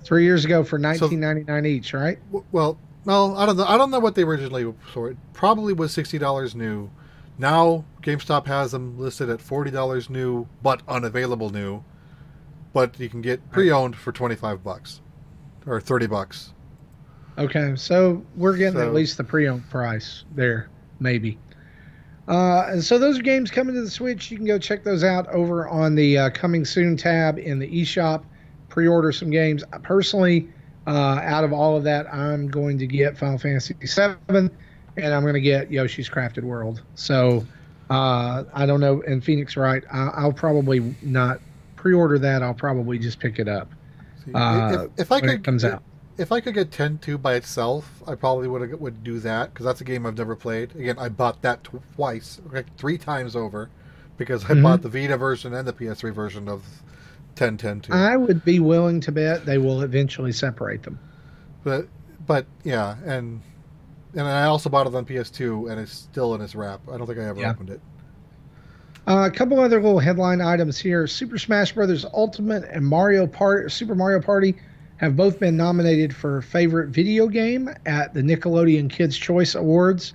3 years ago for $19.99 each, right? Well, no, I don't know. I don't know what they originally were. It probably was $60 new. Now GameStop has them listed at $40 new, but unavailable new. But you can get pre-owned for $25 or $30. Okay, so we're getting at least the pre-owned price there, maybe. And so those are games coming to the Switch. You can go check those out over on the Coming Soon tab in the eShop. Pre-order some games. Personally, out of all of that, I'm going to get Final Fantasy VII, and I'm going to get Yoshi's Crafted World. So I don't know. And Phoenix Wright, I'll probably not pre-order that. I'll probably just pick it up if I when it comes out. If I could get 10-2 by itself, I probably would do that because that's a game I've never played. Again, I bought that twice, like 3 times over, because I bought the Vita version and the PS3 version of 10-2. I would be willing to bet they will eventually separate them. But yeah, and I also bought it on PS2, and it's still in its wrap. I don't think I ever opened it. A couple other little headline items here: Super Smash Bros. Ultimate and Super Mario Party have both been nominated for favorite video game at the Nickelodeon Kids' Choice Awards.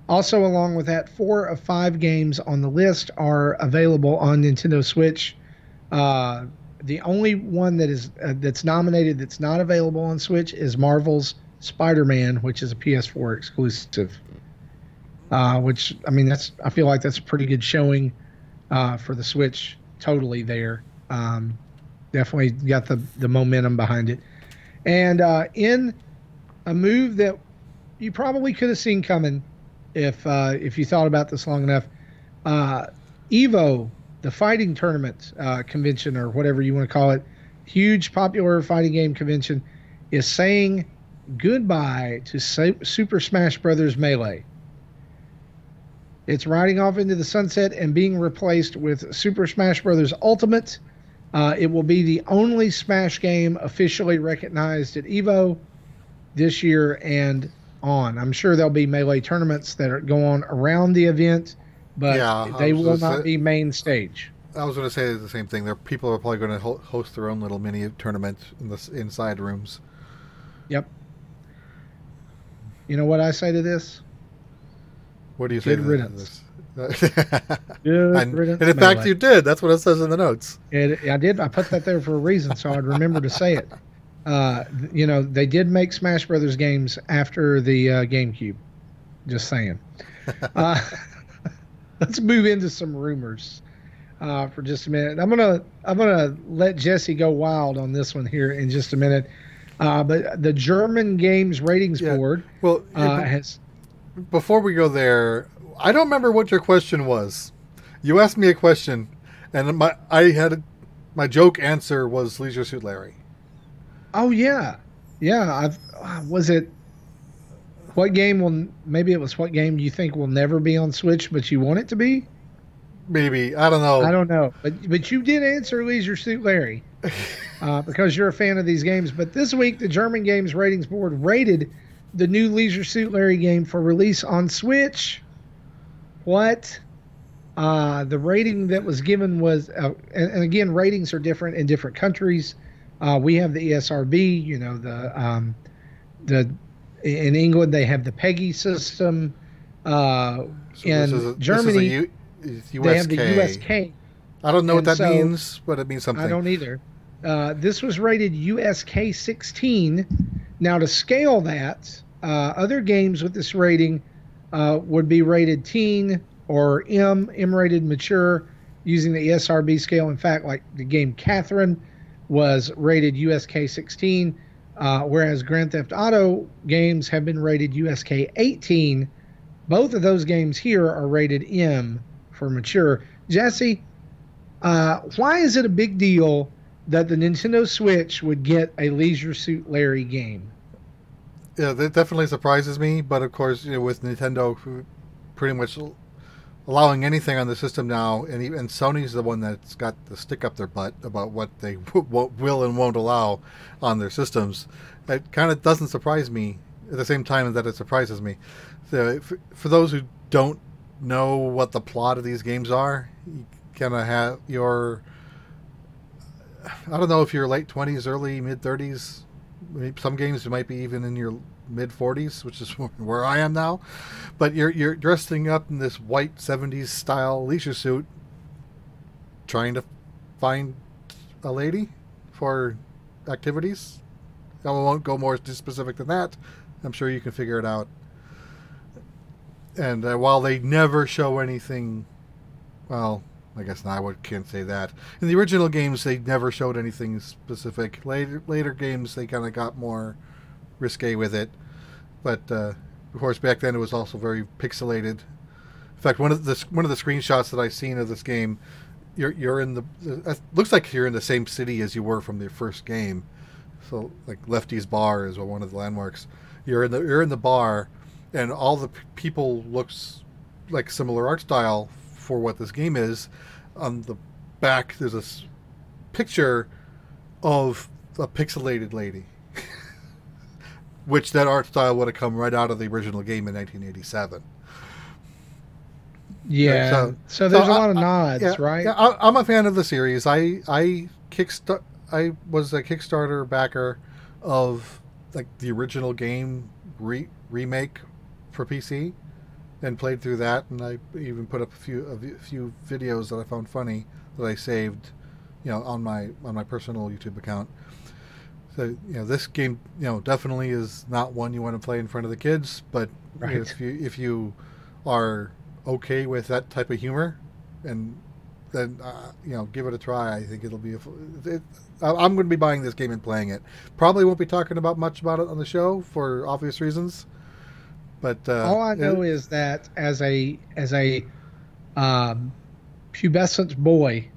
Also, along with that, 4 of 5 games on the list are available on Nintendo Switch. The only one that is that's nominated that's not available on Switch is Marvel's Spider-Man, which is a PS4 exclusive. Which I mean, I feel like that's a pretty good showing for the Switch. Totally there. Definitely got the momentum behind it. And in a move that you probably could have seen coming if you thought about this long enough, EVO, the fighting tournament convention or whatever you want to call it, huge popular fighting game convention, is saying goodbye to Super Smash Bros. Melee. It's riding off into the sunset and being replaced with Super Smash Bros. Ultimate. It will be the only Smash game officially recognized at EVO this year and on. I'm sure there'll be Melee tournaments that go on around the event, but they will not be main stage. I was going to say the same thing. People are probably going to host their own little mini tournament in the inside rooms. Yep. You know what I say to this? What do you say to riddance. Good riddance. And in fact, you did. That's what it says in the notes. I did. I put that there for a reason, so I'd remember to say it. They did make Smash Brothers games after the GameCube. Just saying. Let's move into some rumors for just a minute. I'm gonna let Jesse go wild on this one here in just a minute. But the German Games Ratings Board has. Before we go there, I don't remember what your question was. You asked me a question, and my joke answer was Leisure Suit Larry. Oh yeah. Was it? What game maybe it was what game you think will never be on Switch, but you want it to be? Maybe. I don't know. I don't know. But you did answer Leisure Suit Larry because you're a fan of these games. But this week, the German Games Ratings Board rated the new Leisure Suit Larry game for release on Switch. What? The rating that was given was, and again, ratings are different in different countries. We have the ESRB, in England they have the PEGI system. In Germany, they have the USK. I don't know what that means, but it means something. I don't either. This was rated USK 16. Now, to scale that, other games with this rating would be rated teen or M-rated mature using the ESRB scale. In fact, like the game Catherine was rated USK 16, whereas Grand Theft Auto games have been rated USK 18 Both of those games here are rated M for mature. Jesse, why is it a big deal that the Nintendo Switch would get a Leisure Suit Larry game? Yeah, that definitely surprises me. But of course, with Nintendo pretty much allowing anything on the system now, and even Sony's the one that's got the stick up their butt about what they will and won't allow on their systems. It kind of doesn't surprise me at the same time that it surprises me. So for those who don't know what the plot of these games are, you kind of have your, I don't know if you're late 20s, early mid 30s. Some games you might be even in your mid 40s, which is where I am now. But you're dressing up in this white 70s style leisure suit, trying to find a lady for activities. I won't go more specific than that. I'm sure you can figure it out. And while they never show anything, well, I guess now I can't say that. In the original games, they never showed anything specific. Later games, they kind of got more risque with it. But of course, back then it was also very pixelated. In fact, one of the screenshots that I've seen of this game, you're in the it looks like you're in the same city as you were from the first game. So like Lefty's Bar is one of the landmarks. You're in the bar, and all the people looks like similar art style for what this game is. On the back, there's a picture of a pixelated lady, which that art style would have come right out of the original game in 1987. Yeah, so there's a lot of nods, right? Yeah, I'm a fan of the series. I was a Kickstarter backer of like the original game remake for PC, and played through that, and I even put up a few videos that I found funny that I saved, on my personal YouTube account. So this game, definitely is not one you want to play in front of the kids, but right. if you are okay with that type of humor, and then give it a try. I think it'll be I'm going to be buying this game and playing it. Probably won't be talking much about it on the show for obvious reasons. But all I know is that as a pubescent boy,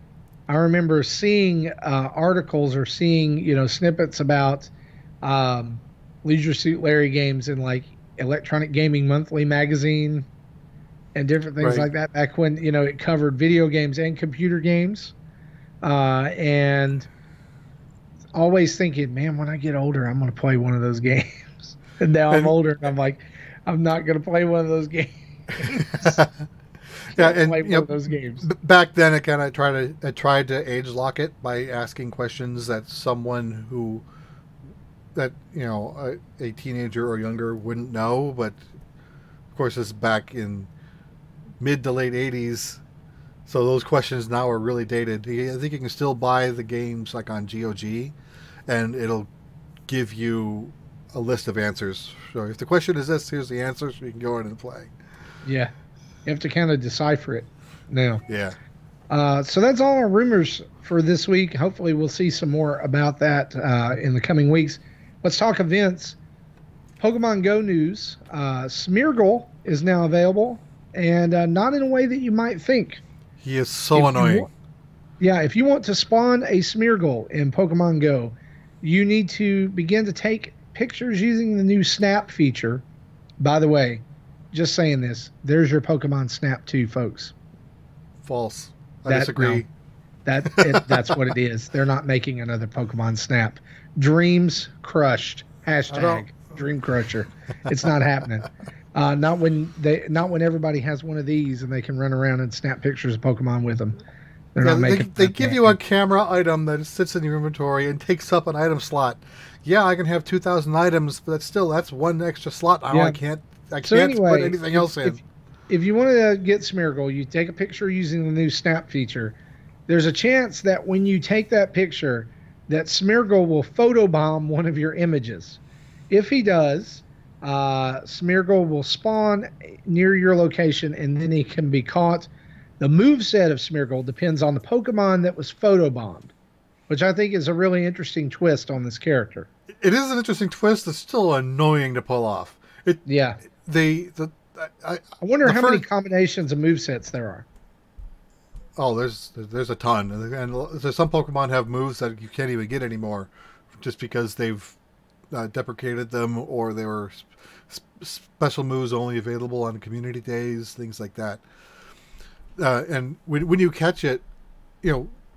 I remember seeing articles or seeing snippets about Leisure Suit Larry games in like Electronic Gaming Monthly magazine and different things like that back when it covered video games and computer games, and always thinking, man, when I get older, I'm going to play one of those games. And now I'm older, and I'm like, I'm not going to play one of those games. Yeah, and play one of those games. Back then, I kind of tried to age lock it by asking questions that someone a teenager or younger wouldn't know. But of course, it's back in mid to late 80s, so those questions now are really dated. I think you can still buy the games like on GOG, and it'll give you a list of answers. So if the question is this, here's the answer, so you can go in and play. Yeah, you have to kind of decipher it now. Yeah. So that's all our rumors for this week. Hopefully we'll see some more about that in the coming weeks. Let's talk events. Pokemon Go news. Smeargle is now available, and not in a way that you might think. He is so annoying. If you want to spawn a Smeargle in Pokemon Go, you need to begin to take pictures using the new Snap feature. By the way, just saying this, there's your Pokemon Snap 2, folks. False. I disagree. No, that's what it is. They're not making another Pokemon Snap. Dreams crushed. Hashtag Dream Crusher. It's not happening. Not when everybody has one of these and they can run around and snap pictures of Pokemon with them. They're not making. They give you a camera item that sits in your inventory and takes up an item slot. Yeah, I can have 2,000 items, but that's one extra slot. I can't put anything else in. If you want to get Smeargle, you take a picture using the new Snap feature. There's a chance that when you take that picture, that Smeargle will photobomb one of your images. If he does, Smeargle will spawn near your location, and then he can be caught. The moveset of Smeargle depends on the Pokemon that was photobombed, which I think is a really interesting twist on this character. It is an interesting twist. It's still annoying to pull off. The I I wonder how many first, combinations of movesets there are. oh, there's a ton, and there's some Pokemon have moves that you can't even get anymore, just because they've deprecated them, or they were special moves only available on community days, things like that. And when you catch it,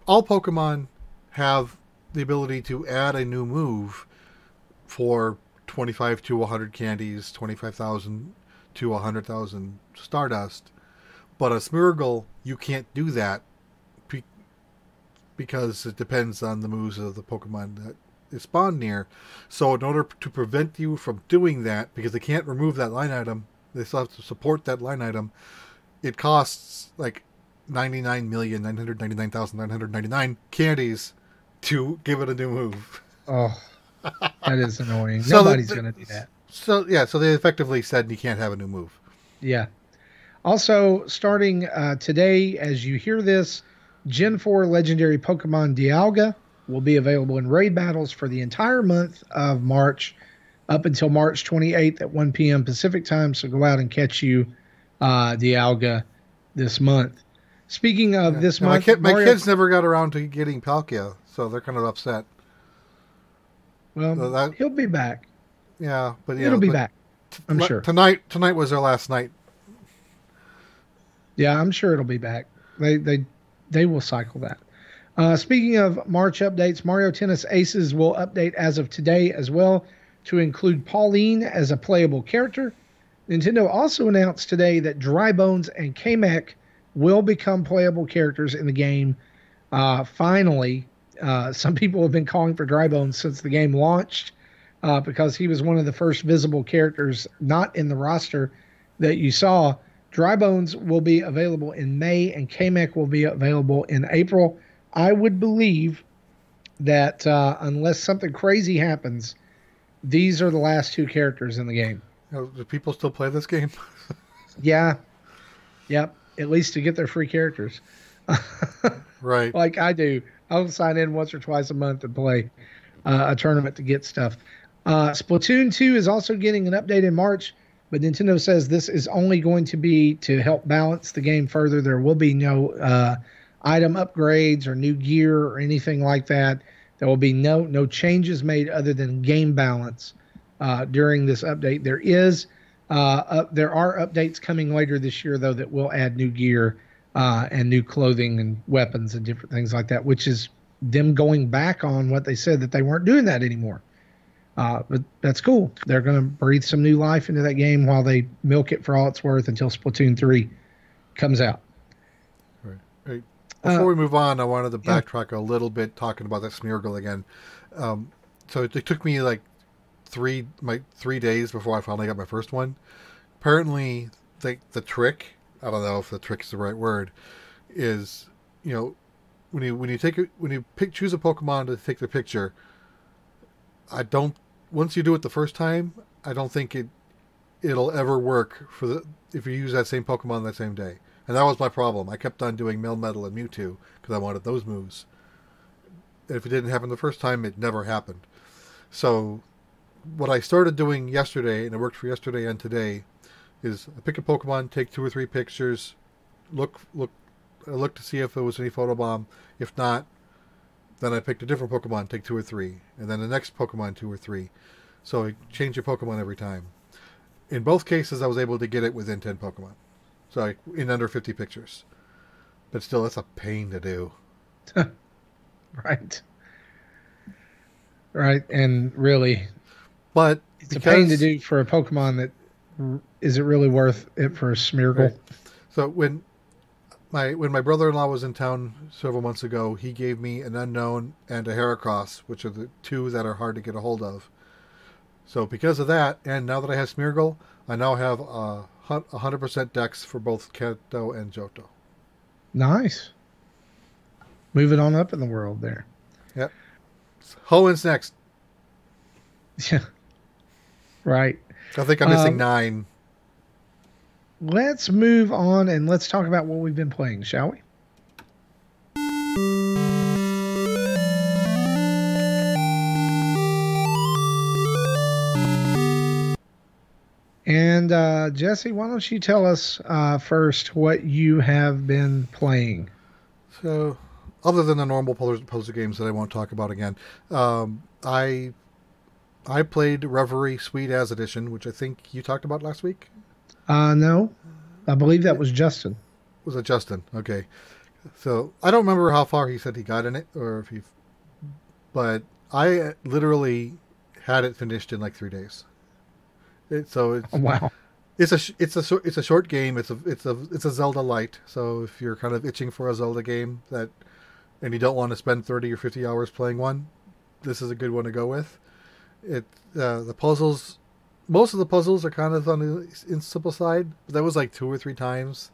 all Pokemon have the ability to add a new move for 25 to 100 candies, 25,000 to 100,000 Stardust. But a Smeargle, you can't do that because it depends on the moves of the Pokemon that is spawned near. So in order to prevent you from doing that, because they can't remove that line item, they still have to support that line item, it costs like 99,999,999 candies to give it a new move. Oh, that is annoying. So Nobody's going to do that. So they effectively said you can't have a new move. Yeah. Also, starting today, as you hear this, Gen 4 legendary Pokemon Dialga will be available in raid battles for the entire month of March up until March 28th at 1 p.m. Pacific time. So go out and catch you Dialga this month. Speaking of this month, my kids never got around to getting Palkia, so they're kind of upset. Well, so he'll be back. Yeah, but it'll be back. I'm sure. Tonight was their last night. Yeah, I'm sure it'll be back. They will cycle that. Speaking of March updates, Mario Tennis Aces will update as of today as well to include Pauline as a playable character. Nintendo also announced today that Drybones and Kamek will become playable characters in the game. Finally, some people have been calling for Drybones since the game launched because he was one of the first visible characters not in the roster that you saw. Drybones will be available in May, and Kamek will be available in April. I would believe that unless something crazy happens, these are the last two characters in the game. Do people still play this game? Yeah. Yep. At least to get their free characters. Right. Like I do. I'll sign in once or twice a month and play a tournament to get stuff. Splatoon 2 is also getting an update in March. But Nintendo says this is only going to be to help balance the game further. There will be no item upgrades or new gear or anything like that. There will be no changes made other than game balance during this update. There are updates coming later this year, though, that will add new gear and new clothing and weapons and different things like that, which is them going back on what they said that they weren't doing that anymore. But that's cool. They're going to breathe some new life into that game while they milk it for all it's worth until Splatoon 3 comes out. Right. Before we move on, I wanted to backtrack a little bit talking about that Smeargle again. So it took me like 3 days before I finally got my first one. Apparently, the trick, I don't know if the trick is the right word, is, when you choose a Pokemon to take the picture, once you do it the first time, I don't think it'll ever work if you use that same Pokemon that same day. And that was my problem. I kept on doing Melmetal and Mewtwo because I wanted those moves. And if it didn't happen the first time, it never happened. So what I started doing yesterday, and it worked for yesterday and today, is I pick a Pokemon, take 2 or 3 pictures, look to see if there was any photobomb. If not, then I picked a different Pokemon, take 2 or 3, and then the next Pokemon 2 or 3. So I change your Pokemon every time. In both cases, I was able to get it within 10 Pokemon. So in under 50 pictures. But still, that's a pain to do. Right. Right, and really, but it's a pain to do for a Pokemon that is it really worth it for a Smeargle? Right. So when my brother-in-law was in town several months ago, he gave me an Unknown and a Heracross, which are the 2 that are hard to get a hold of. So because of that, and now that I have Smeargle, I now have 100% dex for both Kanto and Johto. Nice. Moving on up in the world there. Yep. Hoenn's next. Yeah. Right. I think I'm missing 9. Let's move on and let's talk about what we've been playing, shall we? And Jesse, why don't you tell us first what you have been playing? So, other than the normal puzzle games that I won't talk about again, I played Reverie Sweet As Edition, which I think you talked about last week. No, I believe that It was Justin. was it Justin? Okay. So I don't remember how far he said he got in it, or if he, but I literally had it finished in like 3 days. So Wow. it's a short game. It's a Zelda light. So if you're kind of itching for a Zelda game that and you don't want to spend 30 or 50 hours playing one, this is a good one to go with. The puzzles, most of the puzzles are kind of on the simple side. But that was like 2 or 3 times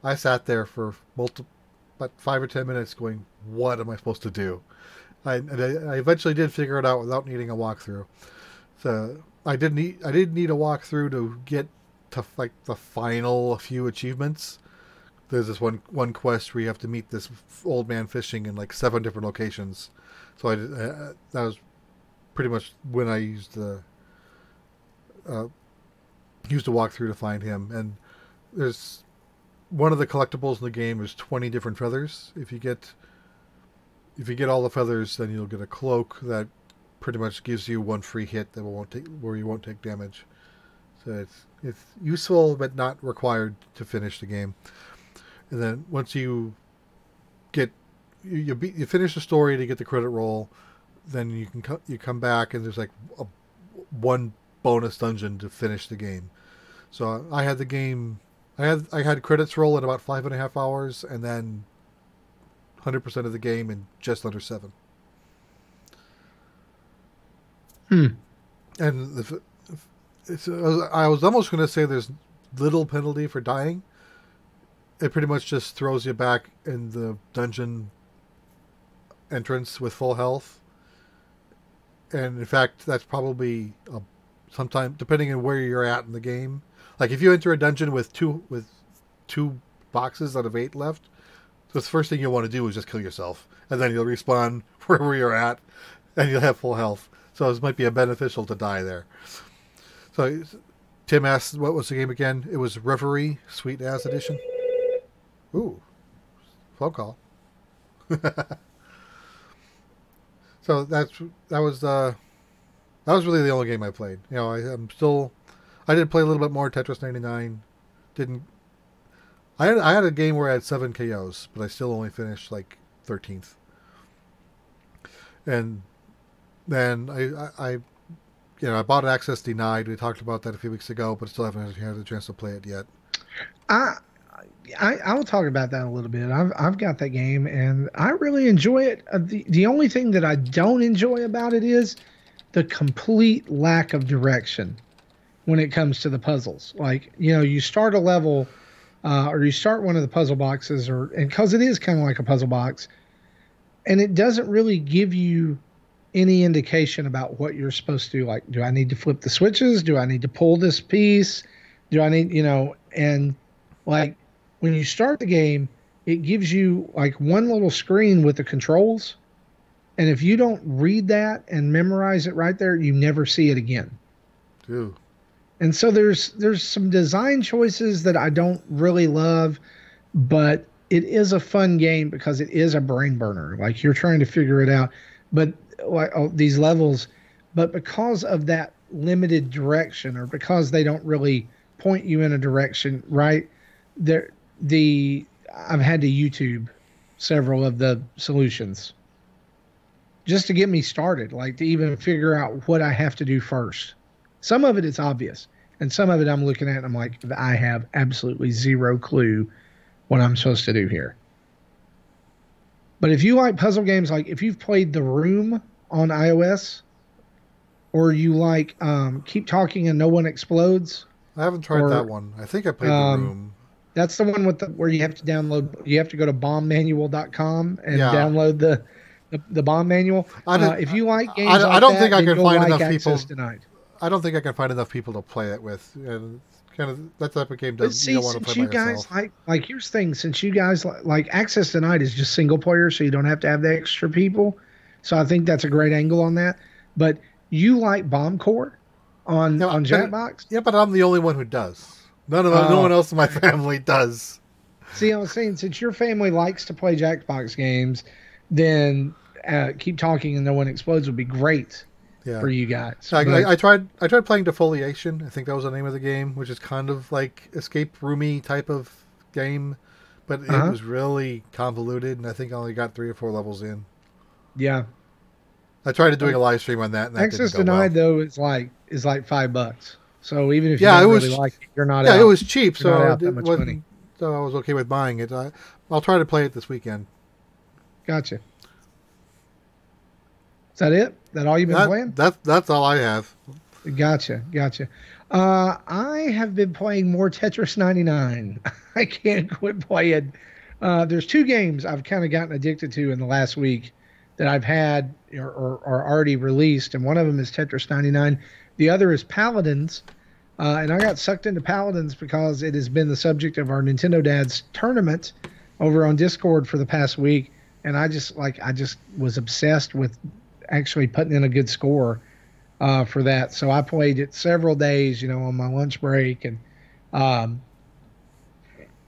I sat there for multiple, about 5 or 10 minutes, going, "What am I supposed to do?" I eventually did figure it out without needing a walkthrough. So I did need a walkthrough to get to like the final few achievements. There's this one quest where you have to meet this old man fishing in like 7 different locations. So that was pretty much when I uh, used a walkthrough to find him. And there's one of the collectibles in the game is 20 different feathers. If you get all the feathers, then you'll get a cloak that pretty much gives you one free hit that where you won't take damage. So it's useful but not required to finish the game. And then once you get you finish the story to get the credit roll, then you come back and there's like one bonus dungeon to finish the game. So I had the game. I had credits roll in about 5.5 hours, and then 100% of the game in just under 7. Hmm. And I was almost going to say there's little penalty for dying. It pretty much just throws you back in the dungeon entrance with full health. And in fact, that's probably sometime, depending on where you're at in the game. Like if you enter a dungeon with two boxes out of 8 left, the first thing you'll want to do is just kill yourself, and then you'll respawn wherever you're at, and you'll have full health. So this might be beneficial to die there. So Tim asked, what was the game again? It was Reverie Sweet As Edition. Ooh, phone call. So that was really the only game I played. You know, I did play a little bit more Tetris 99. Didn't I had a game where I had 7 KOs, but I still only finished like 13th. And then I bought Access Denied. We talked about that a few weeks ago, but still haven't had a chance to play it yet. I I will talk about that a little bit. I've got that game and I really enjoy it. The only thing that I don't enjoy about it is the complete lack of direction when it comes to the puzzles. Like, you know, you start a level or you start one of the puzzle boxes, and because it is kind of like a puzzle box, and it doesn't really give you any indication about what you're supposed to do. Like, do I need to flip the switches? Do I need to pull this piece? Do I need, and like when you start the game, it gives you like one little screen with the controls. And if you don't read that and memorize it right there, you never see it again. Ooh. And so there's some design choices that I don't really love, but it is a fun game because it is a brain burner. Like, you're trying to figure it out, but like these levels, but because of that limited direction, or because they don't really point you in a direction, right? I've had to YouTube several of the solutions just to get me started, like to even figure out what I have to do first. Some of it is obvious, and some of it I'm looking at and I'm like, I have absolutely zero clue what I'm supposed to do here. But if you like puzzle games, like if you've played The Room on iOS, or you like Keep Talking and No One Explodes. I haven't tried that one. I think I played The Room. That's the one where you have to you have to go to bombmanual.com and download the bomb manual. If you like games I don't think I can find enough people. Denied. I don't think I can find enough people to play it with. And kind of that type of game doesn't. You don't want to play by yourself. Like here's the thing: since you guys like Access Denied is just single player, so you don't have to have the extra people. So I think that's a great angle on that. But you like Bomb Core? on Yeah, Jackbox. yeah, but I'm the only one who does. No one else in my family does. See, I was saying, since your family likes to play Jackbox games, then Keep Talking and No One Explodes would be great Yeah. for you guys. I tried playing Defoliation. I think that was the name of the game, which is kind of like escape roomy type of game, but it was really convoluted, and I think I only got 3 or 4 levels in. Yeah. I tried doing a live stream on that, and that Access didn't go Denied well. though is like $5. So even if you don't really like it, you're not out. Yeah, it was cheap, so out that much money. So I was okay with buying it. I'll try to play it this weekend. Gotcha. Is that it? That all you've been playing? That's all I have. Gotcha. I have been playing more Tetris 99. I can't quit playing. There's 2 games I've kind of gotten addicted to in the last week that I've had or already released, and one of them is Tetris 99. The other is Paladins, and I got sucked into Paladins because it has been the subject of our Nintendo Dads tournament over on Discord for the past week, and I just was obsessed with actually putting in a good score for that. So I played it several days, on my lunch break, and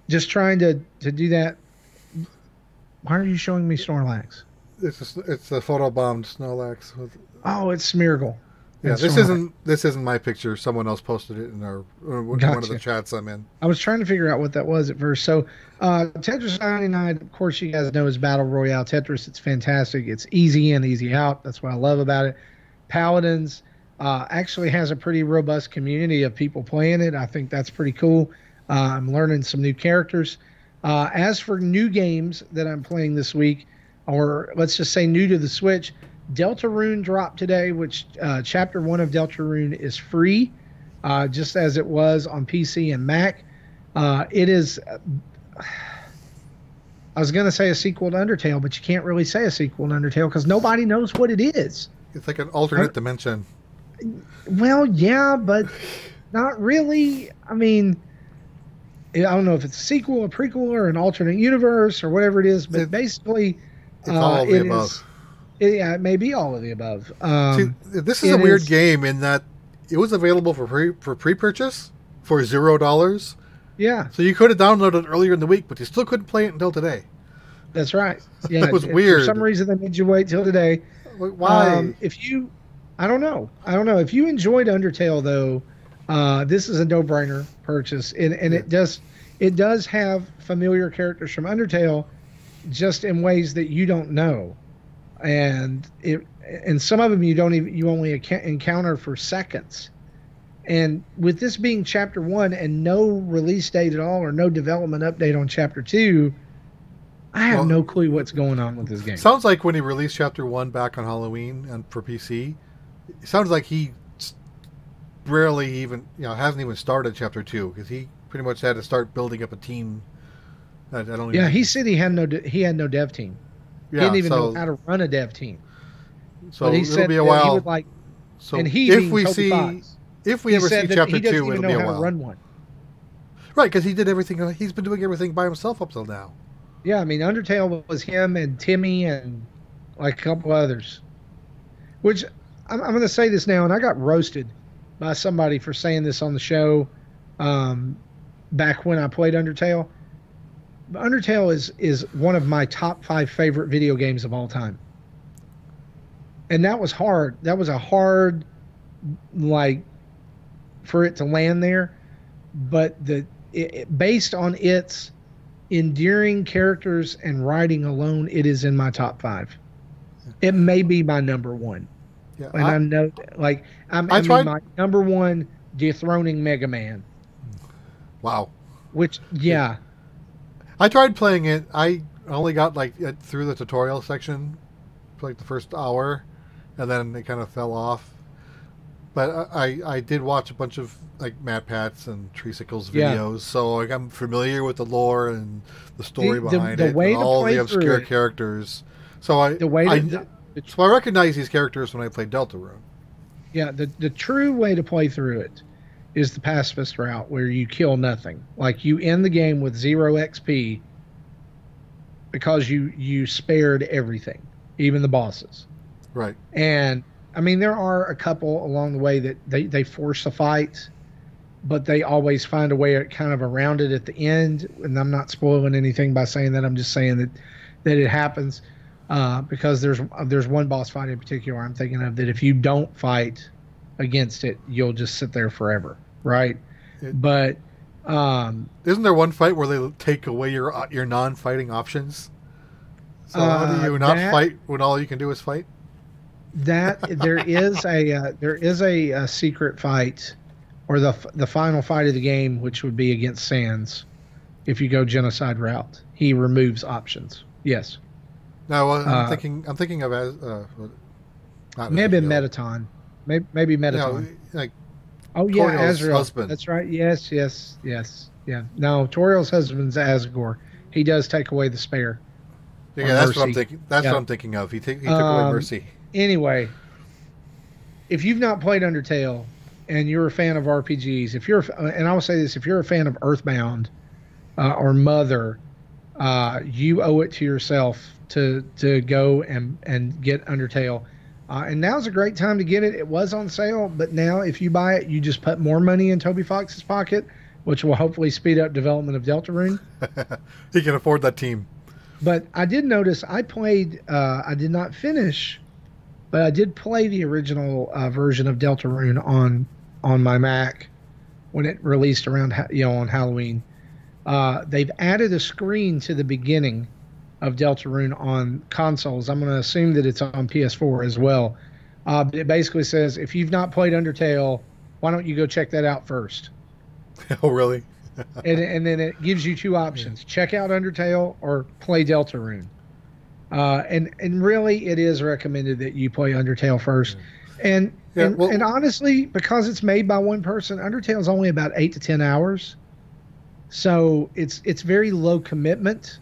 just trying to do that. Why are you showing me Snorlax? It's a photobombed Snorlax. Oh, it's Smeargle. Yeah, this isn't my picture. Someone else posted it in one of the chats I'm in. I was trying to figure out what that was at first. So Tetris 99, of course, you guys know, is Battle Royale Tetris. It's fantastic. It's easy in, easy out. That's what I love about it. Paladins actually has a pretty robust community of people playing it. I think that's pretty cool. I'm learning some new characters. As for new games that I'm playing this week, or let's just say new to the Switch, Deltarune dropped today, which Chapter 1 of Deltarune is free, just as it was on PC and Mac. It is, I was going to say a sequel to Undertale, but you can't really say a sequel to Undertale because nobody knows what it is. It's like an alternate dimension. Well, yeah, but not really. I mean, I don't know if it's a sequel, a prequel, or an alternate universe, or whatever it is, but basically... It's all of the above. It may be all of the above. See, this is a weird game in that it was available for pre-purchase for $0. Yeah. So you could have downloaded it earlier in the week, but you still couldn't play it until today. That's right. Yeah, that was weird. For some reason, they made you wait till today. Why? I don't know. If you enjoyed Undertale, though, this is a no-brainer purchase, and it does have familiar characters from Undertale, just in ways that you don't know, and some of them you only encounter for seconds. And with this being Chapter 1 and no release date at all, or no development update on Chapter 2, I have no clue what's going on with this game. Sounds like when he released Chapter 1 back on Halloween and for PC, it sounds like he rarely even hasn't even started Chapter 2, because he pretty much had to start building up a team. He said he had no dev team. He didn't even know how to run a dev team. So it'll be a while. He would like, so and he if we ever see Chapter 2, it'll be a while. Run one. Right, because he did everything. He's been doing everything by himself up till now. Yeah, I mean, Undertale was him and Timmy and like a couple others. Which I'm going to say this now, and I got roasted by somebody for saying this on the show back when I played Undertale. Undertale is one of my top 5 favorite video games of all time. And that was hard. That was a hard, for it to land there. But based on its endearing characters and writing alone, it is in my top 5. It may be my number 1. Yeah, and I know, my number 1 dethroning Mega Man. Wow. Which, yeah. I tried playing it. I only got through the tutorial section for the first hour, and then it kind of fell off. But I did watch a bunch of Matt Pat's and Treesicle's videos, so I'm familiar with the lore and the story behind it, and all the obscure characters. So I recognize these characters when I played Deltarune. Yeah, the true way to play through it is the pacifist route, where you kill nothing. You end the game with 0 XP because you spared everything, even the bosses. Right. And I mean, there are a couple along the way that they force a fight, but they always find a way kind of around it at the end. And I'm not spoiling anything by saying that. I'm just saying that it happens because there's one boss fight in particular I'm thinking of that if you don't fight against it, you'll just sit there forever, right? But isn't there one fight where they take away your non-fighting options? So how do you not fight when all you can do is fight? That there is a secret fight, or the final fight of the game, which would be against Sans. If you go genocide route, he removes options. Yes. No, I'm thinking of as maybe Metaton, maybe Metaton. You know, like Toriel's Azrael. Husband. That's right. Yes. Yeah. No, Toriel's husband's Asgore. He does take away the spare. Yeah, that's Mercy. What I'm thinking. That's what I'm thinking of. He took away Mercy. Anyway, if you've not played Undertale and you're a fan of RPGs, and I will say this, if you're a fan of Earthbound or Mother, you owe it to yourself to go and get Undertale. And now's a great time to get it. It was on sale, but now if you buy it, you just put more money in Toby Fox's pocket, which will hopefully speed up development of Deltarune. He can afford that team. But I did notice I played, I did not finish, but I did play the original version of Deltarune on my Mac when it released around, on Halloween. They've added a screen to the beginning of Deltarune on consoles. I'm going to assume that it's on PS4 as well. But it basically says, if you've not played Undertale, why don't you go check that out first? Oh, really? and then it gives you two options: check out Undertale or play Deltarune. And really, it is recommended that you play Undertale first. And honestly, because it's made by one person, Undertale is only about 8 to 10 hours, so it's very low commitment.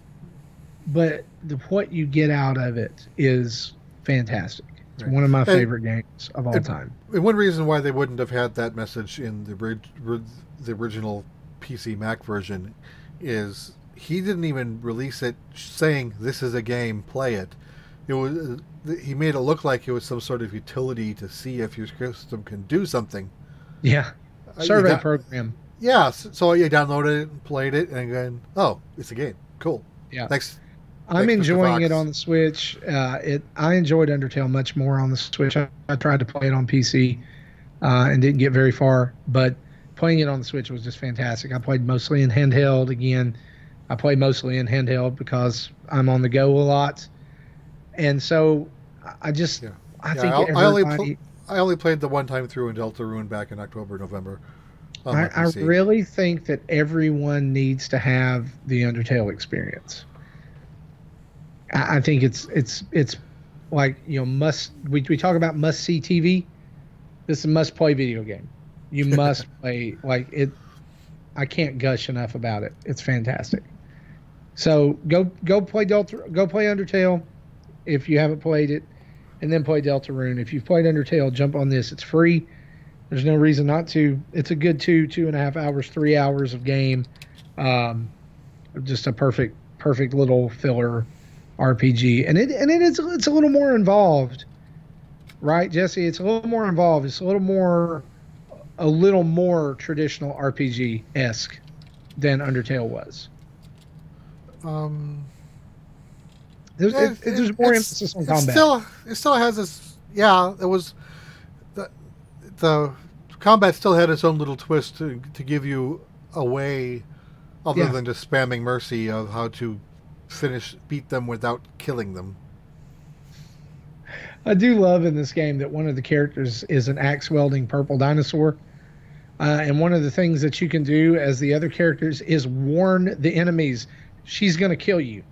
But what you get out of it is fantastic. It's one of my favorite games of all time. And one reason why they wouldn't have had that message in the original PC Mac version is he didn't even release it saying this is a game, play it. It was he made it look like it was some sort of utility to see if your system can do something. Yeah, survey program. Yeah, so you downloaded it and played it, and then it's a game. Cool. Yeah. Thanks. I'm enjoying it on the Switch. I enjoyed Undertale much more on the Switch. I tried to play it on PC and didn't get very far, but playing it on the Switch was just fantastic. I played mostly in handheld. Again, I play mostly in handheld because I'm on the go a lot, and so I think everybody. I only played the one time through in Deltarune back in October, November. I really think that everyone needs to have the Undertale experience. I think it's like, we talk about must see TV. This is a must play video game. You must play it. I can't gush enough about it. It's fantastic. So go play Undertale if you haven't played it, and then play Deltarune. If you've played Undertale, jump on this. It's free. There's no reason not to. It's a good 2.5 hours, 3 hours of game. Just a perfect little filler RPG, and it's a little more involved, right, Jesse? It's a little more involved. It's a little more traditional RPG-esque than Undertale was. There's more emphasis on combat. It still has this. Yeah, it was the combat still had its own little twist to give you a way, other than just spamming Mercy, of how to beat them without killing them. I do love in this game that one of the characters is an axe-wielding purple dinosaur. And one of the things that you can do as the other characters is warn the enemies, she's going to kill you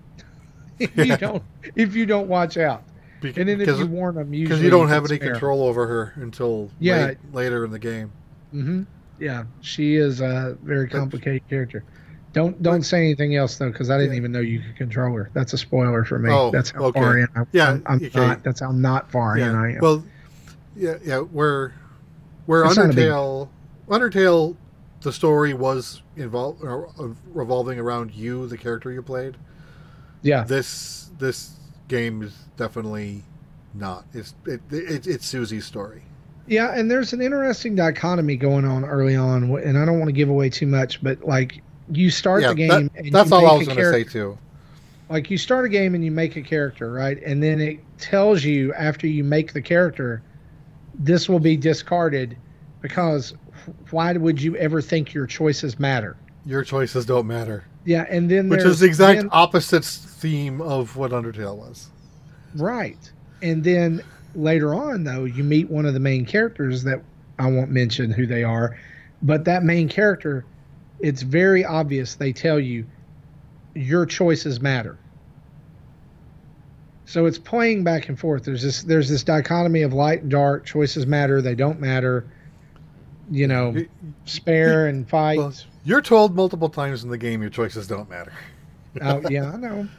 if you don't watch out. And then if you warn them, because you don't have any control over her until later in the game. Mm-hmm. Yeah, she is a very complicated character. Don't say anything else though, because I didn't even know you could control her. That's a spoiler for me. That's how far in. That's how not far in I am. Well, where Undertale, the story was revolving around you, the character you played. Yeah. This game is definitely not. It's Susie's story. Yeah, and there's an interesting dichotomy going on early on, and I don't want to give away too much, but like you start the game and that's you all I make was a going to say character. too. Like you start a game and you make a character, right? And then it tells you after you make the character, this will be discarded because why would you ever think your choices matter? Your choices don't matter. Yeah, and then Which is the exact opposite theme of what Undertale was. Right. And then later on, though, you meet one of the main characters that I won't mention who they are, but that main character, it's very obvious. They tell you your choices matter. So it's playing back and forth. There's this dichotomy of light and dark. Choices matter. They don't matter. You know, spare and fight. Well, you're told multiple times in the game your choices don't matter. Oh yeah,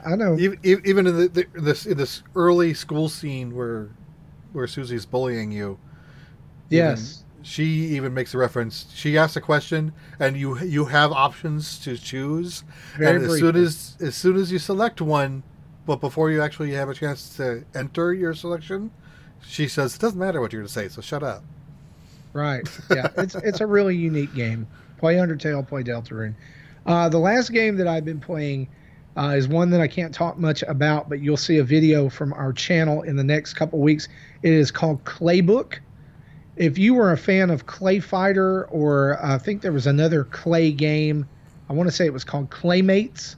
I know. Even in this early school scene where Susie's bullying you. Yes. She even makes a reference. She asks a question, and you have options to choose. Very and as soon as you select one, but before you actually have a chance to enter your selection, she says, "It doesn't matter what you're going to say, so shut up." Right. Yeah. It's a really unique game. Play Undertale. Play Deltarune. The last game that I've been playing is one that I can't talk much about, but you'll see a video from our channel in the next couple weeks. It is called Claybook. If you were a fan of Clay Fighter, or I think there was another Clay game, I want to say it was called Claymates,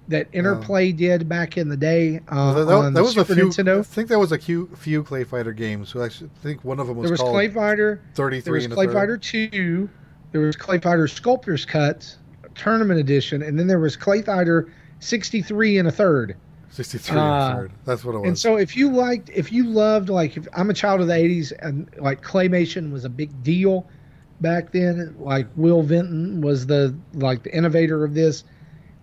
that Interplay did back in the day on the Super Nintendo. I think there was a few Clay Fighter games. So I think one of them was called Clay Fighter 33. There was Clay Fighter 2. There was Clay Fighter Sculptor's Cut Tournament Edition, and then there was Clay Fighter 63 and a third. 63 and a third. That's what it was. And so if you loved, like, if I'm a child of the 80s, and like claymation was a big deal back then, like Will Vinton was the innovator of this,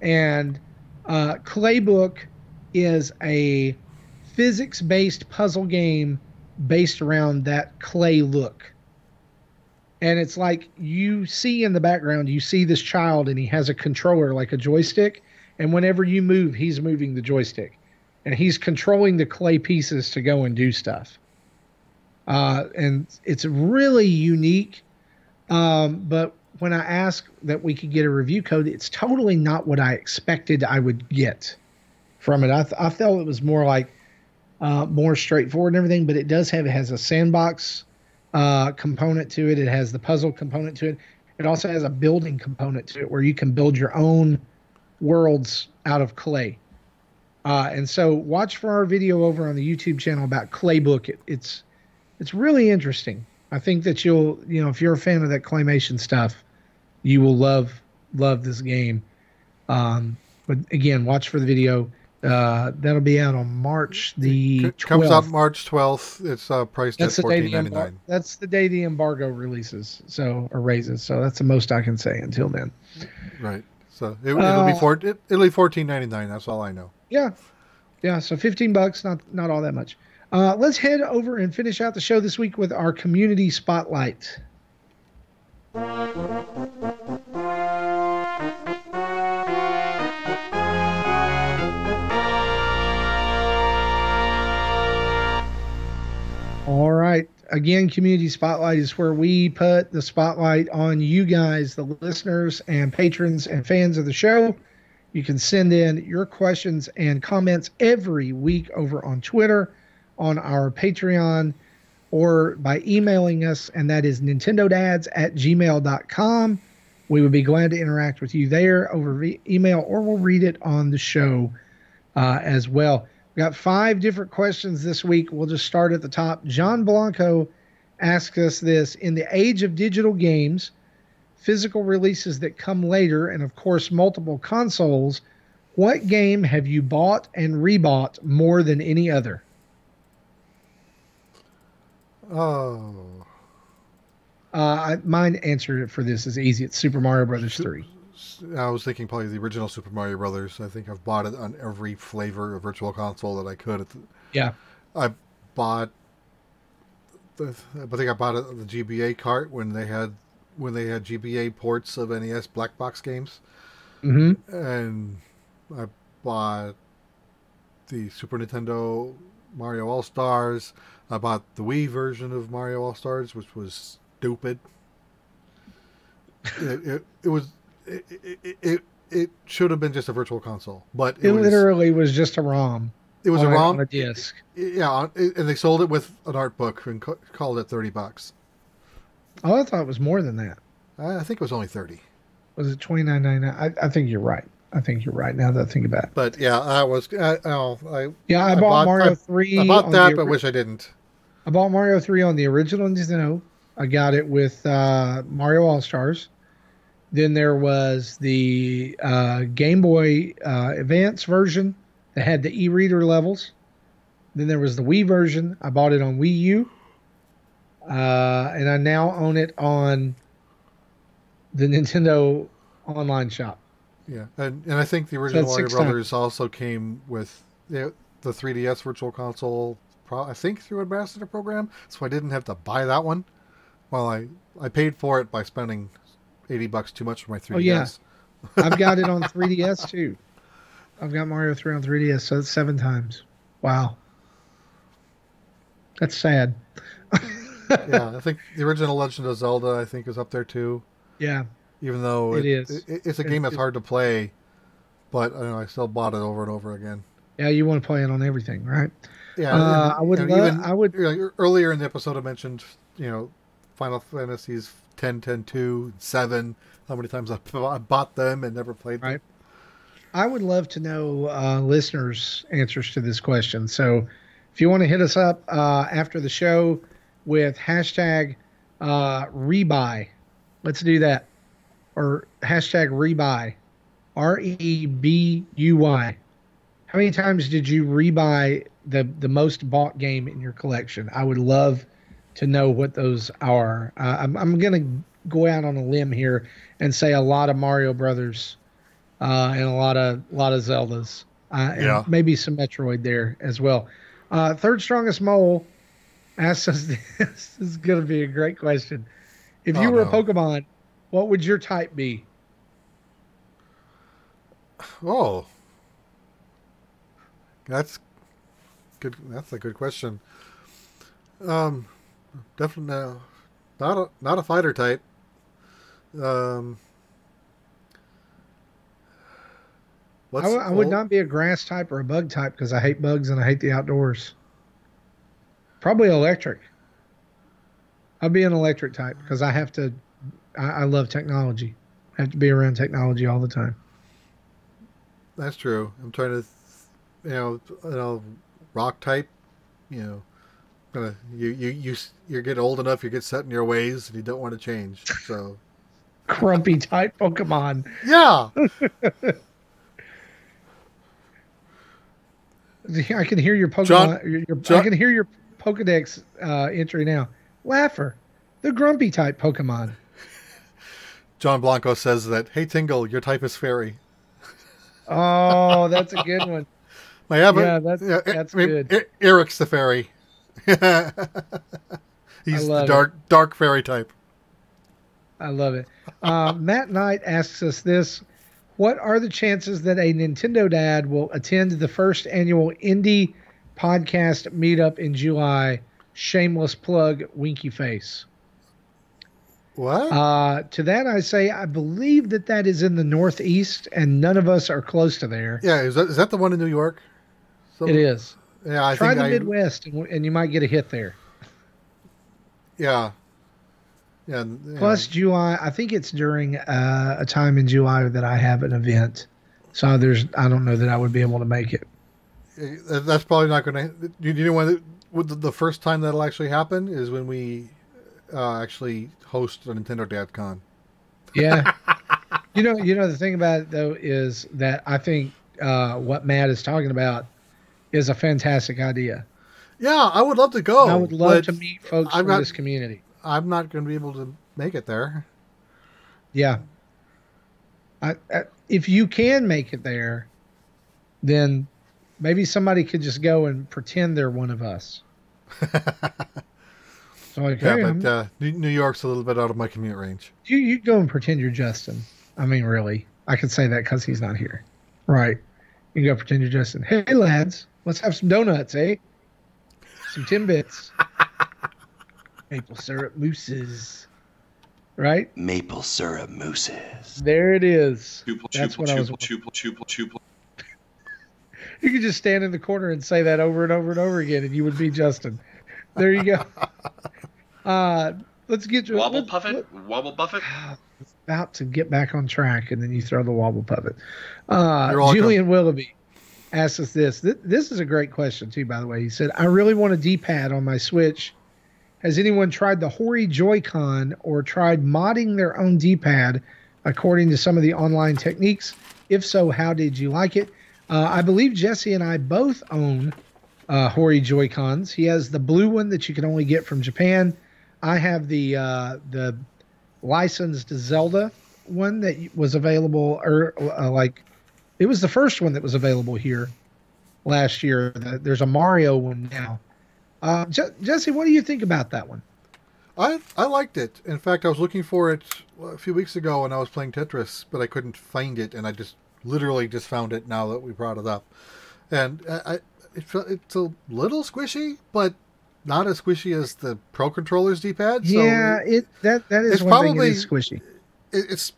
and Claybook is a physics-based puzzle game based around that clay look. And it's like you see in the background, you see this child and he has a controller like a joystick. And whenever you move, he's moving the joystick. And he's controlling the clay pieces to go and do stuff. And it's really unique. But when I asked that we could get a review code, it's totally not what I expected I would get from it. I felt it was more like more straightforward and everything, but it has a sandbox component to it. It has the puzzle component to it. It also has a building component to it where you can build your own worlds out of clay. And so watch for our video over on the YouTube channel about Claybook. It's really interesting. I think that if you're a fan of that claymation stuff, you will love this game. But again, watch for the video. That'll be out on March the 12th. Comes out March 12th. It's priced at $14.99. That's the day the embargo raises. So that's the most I can say until then. Right. So it'll be $14.99. That's all I know. Yeah. So $15, not all that much. Let's head over and finish out the show this week with our community spotlight. All right. Again, community spotlight is where we put the spotlight on you guys, the listeners and patrons and fans of the show. You can send in your questions and comments every week over on Twitter, on our Patreon, or by emailing us, and that is nintendodads@gmail.com. We would be glad to interact with you there over email, or we'll read it on the show as well. We got 5 different questions this week. We'll just start at the top. John Blanco asks us this: in the age of digital games, physical releases that come later, and of course multiple consoles, what game have you bought and rebought more than any other? Oh. My answer for this is easy. It's Super Mario Brothers 3. I was thinking probably the original Super Mario Brothers. I think I've bought it on every flavor of Virtual Console that I could. Yeah. I bought I think I bought it on the GBA cart when they had GBA ports of NES black box games. Mm-hmm. And I bought the Super Nintendo Mario All Stars. I bought the Wii version of Mario All Stars, which was stupid. It was it should have been just a virtual console, but it literally was just a ROM. It was a ROM on a disc. Yeah, and they sold it with an art book and called it $30. Oh, I thought it was more than that. I think it was only 30. Was it $29.99? I think you're right. I think you're right now that I think about it. But yeah, I bought Mario 3. I bought that, but wish I didn't. I bought Mario 3 on the original Nintendo. I got it with Mario All Stars. Then there was the Game Boy Advance version that had the e-reader levels. Then there was the Wii version. I bought it on Wii U. And I now own it on the Nintendo online shop. Yeah, and I think the original Mario Brothers also came with the 3DS Virtual Console, I think through Ambassador Program, so I didn't have to buy that one. Well, I paid for it by spending $80 too much for my 3DS. Oh, yeah. I've got it on 3DS, too. I've got Mario 3 on 3DS, so it's 7 times. Wow. That's sad. Yeah, I think the original Legend of Zelda, I think, is up there, too. Yeah. Even though it's a game that's hard to play, but I still bought it over and over again. Yeah, you want to play it on everything, right? Yeah, I would. Earlier in the episode, I mentioned Final Fantasies 10, 10, 2, 7. How many times I bought them and never played them? Right. I would love to know listeners' answers to this question. So, if you want to hit us up after the show with hashtag rebuy, let's do that. Or hashtag rebuy, REBUY. How many times did you rebuy the most bought game in your collection? I would love to know what those are. I'm going to go out on a limb here and say a lot of Mario Brothers and a lot of Zeldas. And maybe some Metroid there as well. Third Strongest Mole asks us this. This is going to be a great question. If you were a Pokemon, what would your type be? Oh, that's good. That's a good question. Definitely not a fighter type. I would not be a grass type or a bug type because I hate bugs and I hate the outdoors. Probably electric. I'd be an electric type because I have to. I love technology. I have to be around technology all the time. That's true. I'm trying to, rock type. You get old enough, you get set in your ways, and you don't want to change. So, grumpy type Pokemon. Yeah. I can hear your Pokemon. I can hear your Pokedex entry now. Laugher, the grumpy type Pokemon. John Blanco says that, hey, Tingle, your type is fairy. Oh, that's a good one. That's good. Eric's the fairy. He's the dark fairy type. I love it. Matt Knight asks us this. What are the chances that a Nintendo dad will attend the first annual Indie Podcast meetup in July? Shameless plug, winky face. What? To that I say, I believe that is in the Northeast, and none of us are close to there. Yeah, is that the one in New York? It is. Yeah, Try the Midwest, and you might get a hit there. Yeah. Yeah. Plus July, I think it's during a time in July that I have an event, so I don't know that I would be able to make it. That's probably not going to. You know when the first time that'll actually happen is when we actually host a Nintendo DadCon. Yeah. you know the thing about it though is that I think what Matt is talking about is a fantastic idea. Yeah, I would love to go. I would love to meet folks from this community. I'm not going to be able to make it there. Yeah. If you can make it there, then maybe somebody could just go and pretend they're one of us. So New York's a little bit out of my commute range. You go and pretend you're Justin. I mean, really. I could say that because he's not here. Right. You can go pretend you're Justin. Hey, lads, let's have some donuts, eh? some Timbits, maple syrup mousses, right? Maple syrup mousses. There it is. That's what I was. You could just stand in the corner and say that over and over and over again, and you would be Justin. There you go. Let's get to Wobble Puffet. Wobble Buffet. About to get back on track, and then you throw the Wobble Puppet. Julian Willoughby asked us this. This is a great question, too, by the way. He said, I really want a D-pad on my Switch. Has anyone tried the Hori Joy-Con or tried modding their own D-pad according to some of the online techniques? If so, how did you like it? I believe Jesse and I both own Hori Joy-Cons. He has the blue one that you can only get from Japan. I have the licensed Zelda one that was available, it was the first one that was available here last year. There's a Mario one now. Jesse, what do you think about that one? I liked it. In fact, I was looking for it a few weeks ago when I was playing Tetris, but I couldn't find it, and I just literally just found it now that we brought it up. And it's a little squishy, but not as squishy as the Pro Controller's D-pad. So yeah, that is one probably, thing. It is squishy.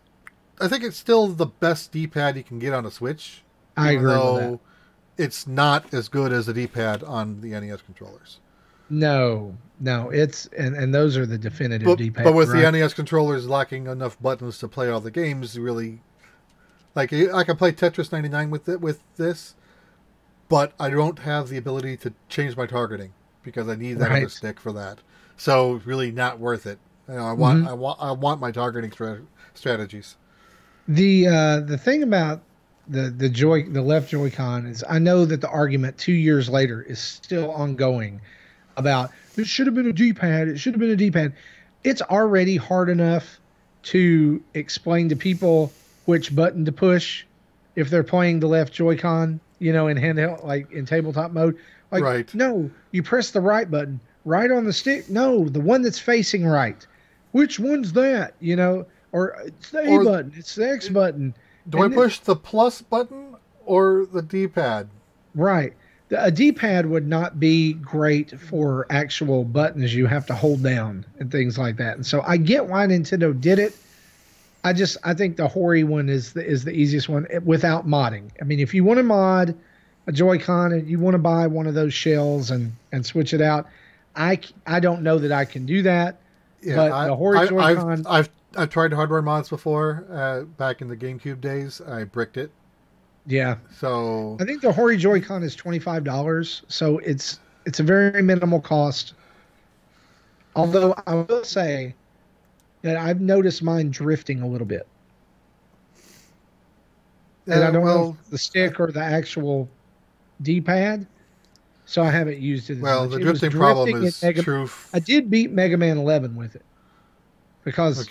I think it's still the best D-pad you can get on a Switch. I agree with that. It's not as good as the D-pad on the NES controllers. No, it's and those are the definitive D-pads. But with the NES controllers lacking enough buttons to play all the games, really, like I can play Tetris 99 with this, but I don't have the ability to change my targeting because I need that other stick for that. So really, not worth it. I want my targeting strategies. The thing about the left Joy-Con is I know that the argument 2 years later is still ongoing about it should have been a D-pad. It should have been a D-pad. It's already hard enough to explain to people which button to push if they're playing the left Joy-Con, in handheld, like in tabletop mode. Like, right. No, you press the right button, right on the stick. No, the one that's facing right. Which one's that? Or it's the A button. It's the X button. Do I push the plus button or the D-pad? Right. A D-pad would not be great for actual buttons you have to hold down and things like that. And so I get why Nintendo did it. I think the Hori one is the easiest one without modding. I mean, if you want to mod a Joy-Con and you want to buy one of those shells and switch it out, I don't know that I can do that. Yeah, but the Hori Joy-Con, I've tried hardware mods before. Back in the GameCube days, I bricked it. Yeah. So I think the Hori Joy-Con is $25, so it's a very minimal cost. Although I will say that I've noticed mine drifting a little bit. And I don't know if it's the stick or the actual D-pad, so I haven't used it as much. The drifting problem is true. I did beat Mega Man 11 with it because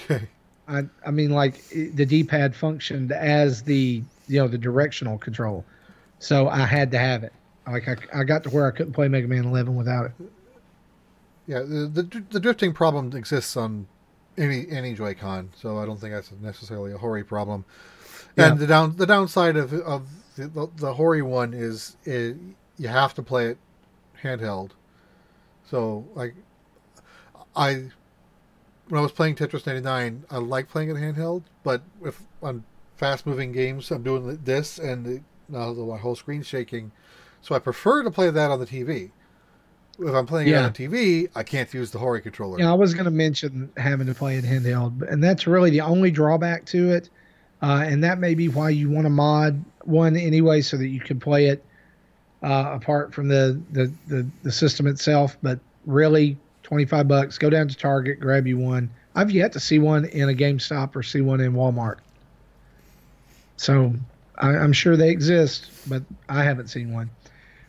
I mean, like the D-pad functioned as the directional control, so I had to have it. Like I got to where I couldn't play Mega Man 11 without it. Yeah, the drifting problem exists on any Joy-Con, so I don't think that's necessarily a Hori problem. Yeah. And the downside of the Hori one is you have to play it handheld. So like when I was playing Tetris 99, I like playing it handheld, but if on fast-moving games, I'm doing this and my whole screen's shaking, so I prefer to play that on the TV. If I'm playing it on the TV, I can't use the Hori controller. Yeah, I was going to mention having to play it handheld, and that's really the only drawback to it. And that may be why you want to mod one anyway, so that you can play it apart from the system itself. But really, $25. Go down to Target, grab you one. I've yet to see one in a GameStop or see one in Walmart. So I'm sure they exist, but I haven't seen one.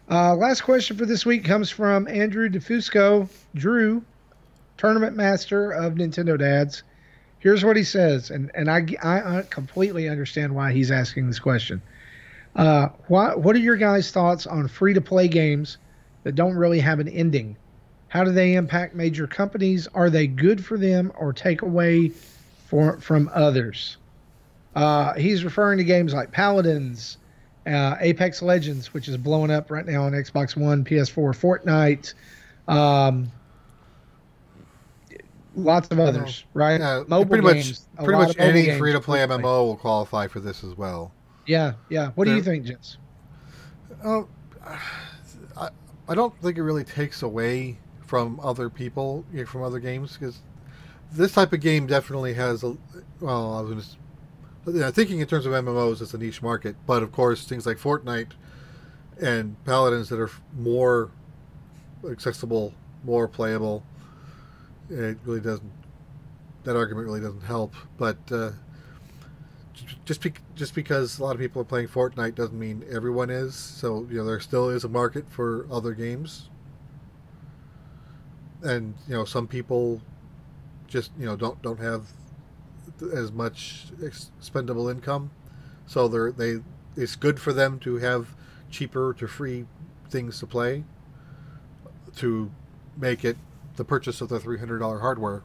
Last question for this week comes from Andrew DeFusco, Drew, Tournament Master of Nintendo Dads. Here's what he says, and I completely understand why he's asking this question. What are your guys' thoughts on free-to-play games that don't really have an ending? How do they impact major companies? Are they good for them or take away from others? He's referring to games like Paladins, Apex Legends, which is blowing up right now on Xbox One, PS4, Fortnite, Um, Lots of others, right? Yeah, Mobile games, a pretty lot much of mobile any games free to are free play to play. MMO will qualify for this as well. Yeah, yeah. What do you There, think, Jess? oh, I, I don't think it really takes away from other people, from other games, because this type of game definitely has a. Well, I was thinking in terms of MMOs, it's a niche market, but of course things like Fortnite and Paladins that are more accessible, more playable. It really doesn't. That argument really doesn't help. But just because a lot of people are playing Fortnite doesn't mean everyone is. So there still is a market for other games, and some people just don't have as much expendable income, so it's good for them to have cheaper to free things to play to make it the purchase of the $300 hardware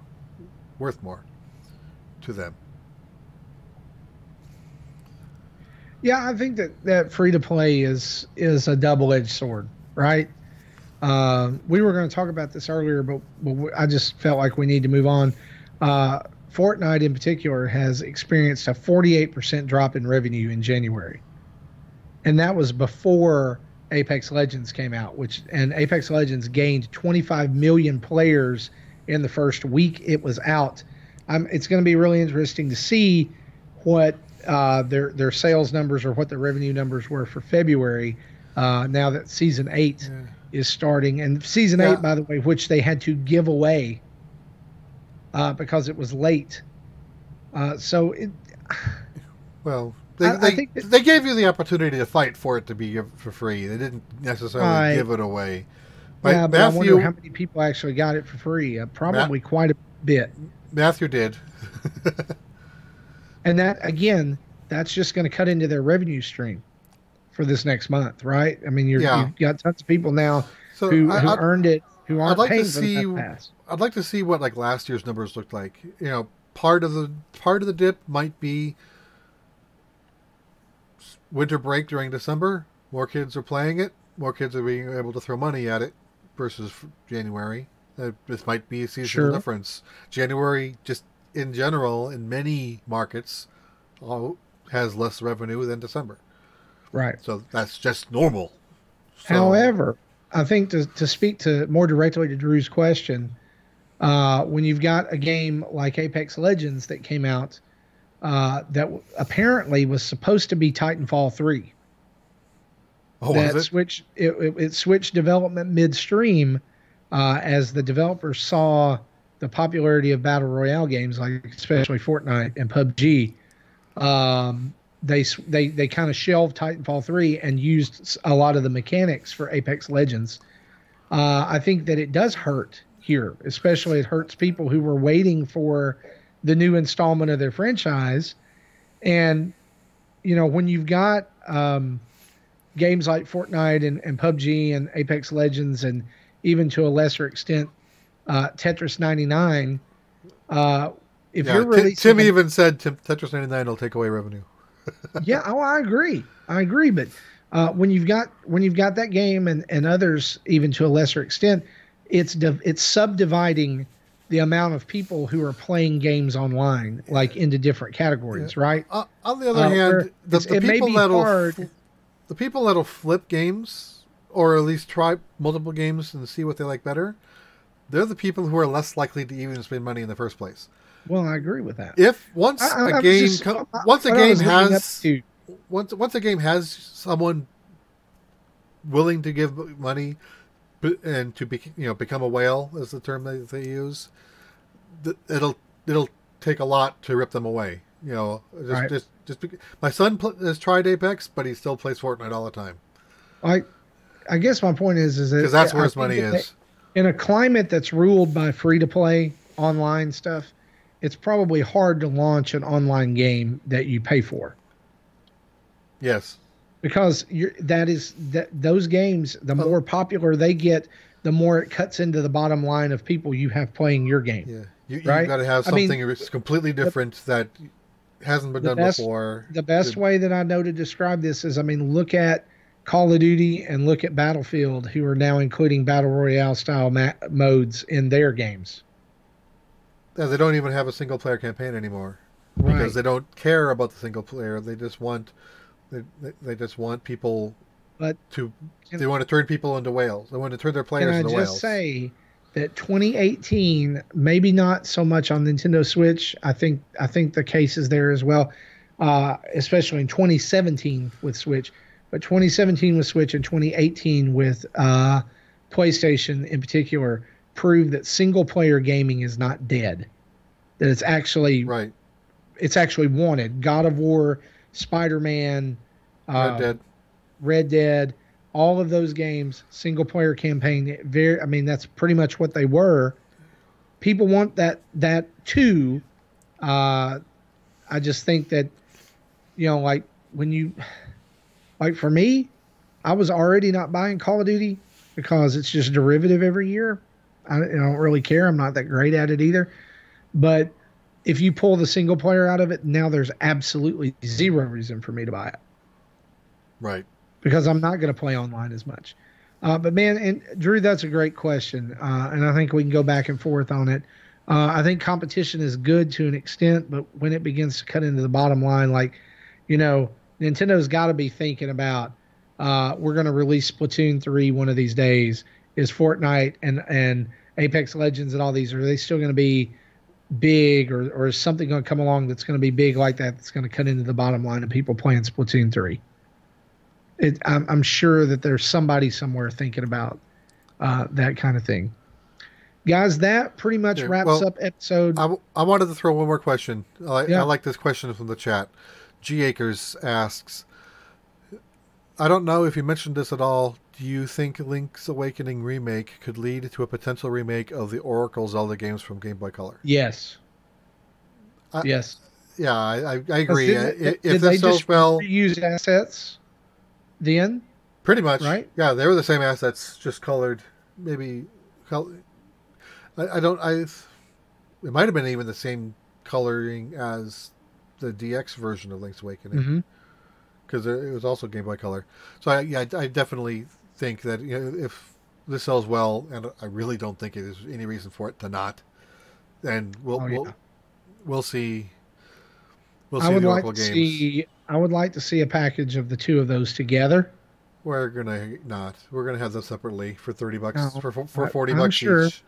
worth more to them. Yeah, I think that free to play is a double-edged sword, right? We were going to talk about this earlier, but I just felt like we need to move on. Fortnite in particular has experienced a 48% drop in revenue in January. And that was before Apex Legends came out, and Apex Legends gained 25 million players in the first week it was out. It's going to be really interesting to see what their sales numbers or what their revenue numbers were for February now that Season 8 is starting. And Season 8, by the way, which they had to give away because it was late. Well, they gave you the opportunity to fight for it to be for free. They didn't necessarily give it away. But I wonder how many people actually got it for free. Probably quite a bit. Matthew did. And that's just going to cut into their revenue stream for this next month, right? I mean, you've got tons of people now who earned it, who aren't paying for the pass. I'd like to see what like last year's numbers looked like. Part of the dip might be winter break during December. More kids are playing it. More kids are being able to throw money at it versus January. This might be a seasonal difference. January, just in general, in many markets, has less revenue than December. Right. So that's just normal. However, I think to speak more directly to Drew's question, when you've got a game like Apex Legends that came out that apparently was supposed to be Titanfall 3. Oh, that was it? It switched development midstream as the developers saw the popularity of battle royale games, like especially Fortnite and PUBG. They kind of shelved Titanfall 3 and used a lot of the mechanics for Apex Legends. I think that it does hurt here, especially it hurts people who were waiting for the new installment of their franchise. And, when you've got games like Fortnite and PUBG and Apex Legends and even to a lesser extent Tetris 99, you're releasing... Tim even said Tetris 99 will take away revenue. Yeah, I agree. But when you've got that game and others even to a lesser extent, it's subdividing the amount of people who are playing games online like into different categories, right? On the other hand, the people that'll flip games or at least try multiple games and see what they like better, they're the people who are less likely to even spend money in the first place. Well, I agree with that. If once a game has someone willing to give money and to become a whale, is the term they use, it'll take a lot to rip them away. My son has tried Apex, but he still plays Fortnite all the time. I guess my point is that because that's where his money is. In a climate that's ruled by free-to-play online stuff, it's probably hard to launch an online game that you pay for. Yes. Because those games, the more popular they get, the more it cuts into the bottom line of people you have playing your game. Yeah. You've got to have something completely different that hasn't been done before. The best way that I know to describe this is, look at Call of Duty and look at Battlefield, who are now including Battle Royale style modes in their games. Yeah, they don't even have a single player campaign anymore. Right. Because they don't care about the single player. They just want people but they want to turn people into whales. They want to turn their players into whales. Can I just say that 2018, maybe not so much on Nintendo Switch. I think the case is there as well, especially in 2017 with Switch. But 2017 with Switch and 2018 with PlayStation in particular proved that single player gaming is not dead. That it's actually right. It's actually wanted. God of War, Spider-Man, Red Dead, all of those games, single player campaign. That's pretty much what they were. People want that too. I just think that, like for me, I was already not buying Call of Duty because it's just derivative every year. I don't really care. I'm not that great at it either. But if you pull the single player out of it, now there's absolutely zero reason for me to buy it. Right. Because I'm not going to play online as much. But man, and Drew, that's a great question. And I think we can go back and forth on it. I think competition is good to an extent, but when it begins to cut into the bottom line, Nintendo's got to be thinking about, we're going to release Splatoon 3 one of these days. Is Fortnite and Apex Legends and all these, are they still going to be big, or is something going to come along that's going to be big like that that's going to cut into the bottom line of people playing Splatoon 3? I'm sure that there's somebody somewhere thinking about that kind of thing. Guys, that pretty much wraps up episode. I wanted to throw one more question. I like this question from the chat. G Acres asks, I don't know if you mentioned this at all. Do you think Link's Awakening remake could lead to a potential remake of the Oracle Zelda games from Game Boy Color? Yes. Yes. Yeah, I agree. Did they just use assets then? Pretty much. Right? Yeah, they were the same assets, just colored. Maybe. It might have been even the same coloring as the DX version of Link's Awakening. Because it was also Game Boy Color. So I definitely think that if this sells well, and I really don't think there's any reason for it to not, then we'll see. We'll see the Oracle games. I would like to see a package of the two of those together. We're gonna not. We're gonna have them separately for $30 for $40 I'm sure. each.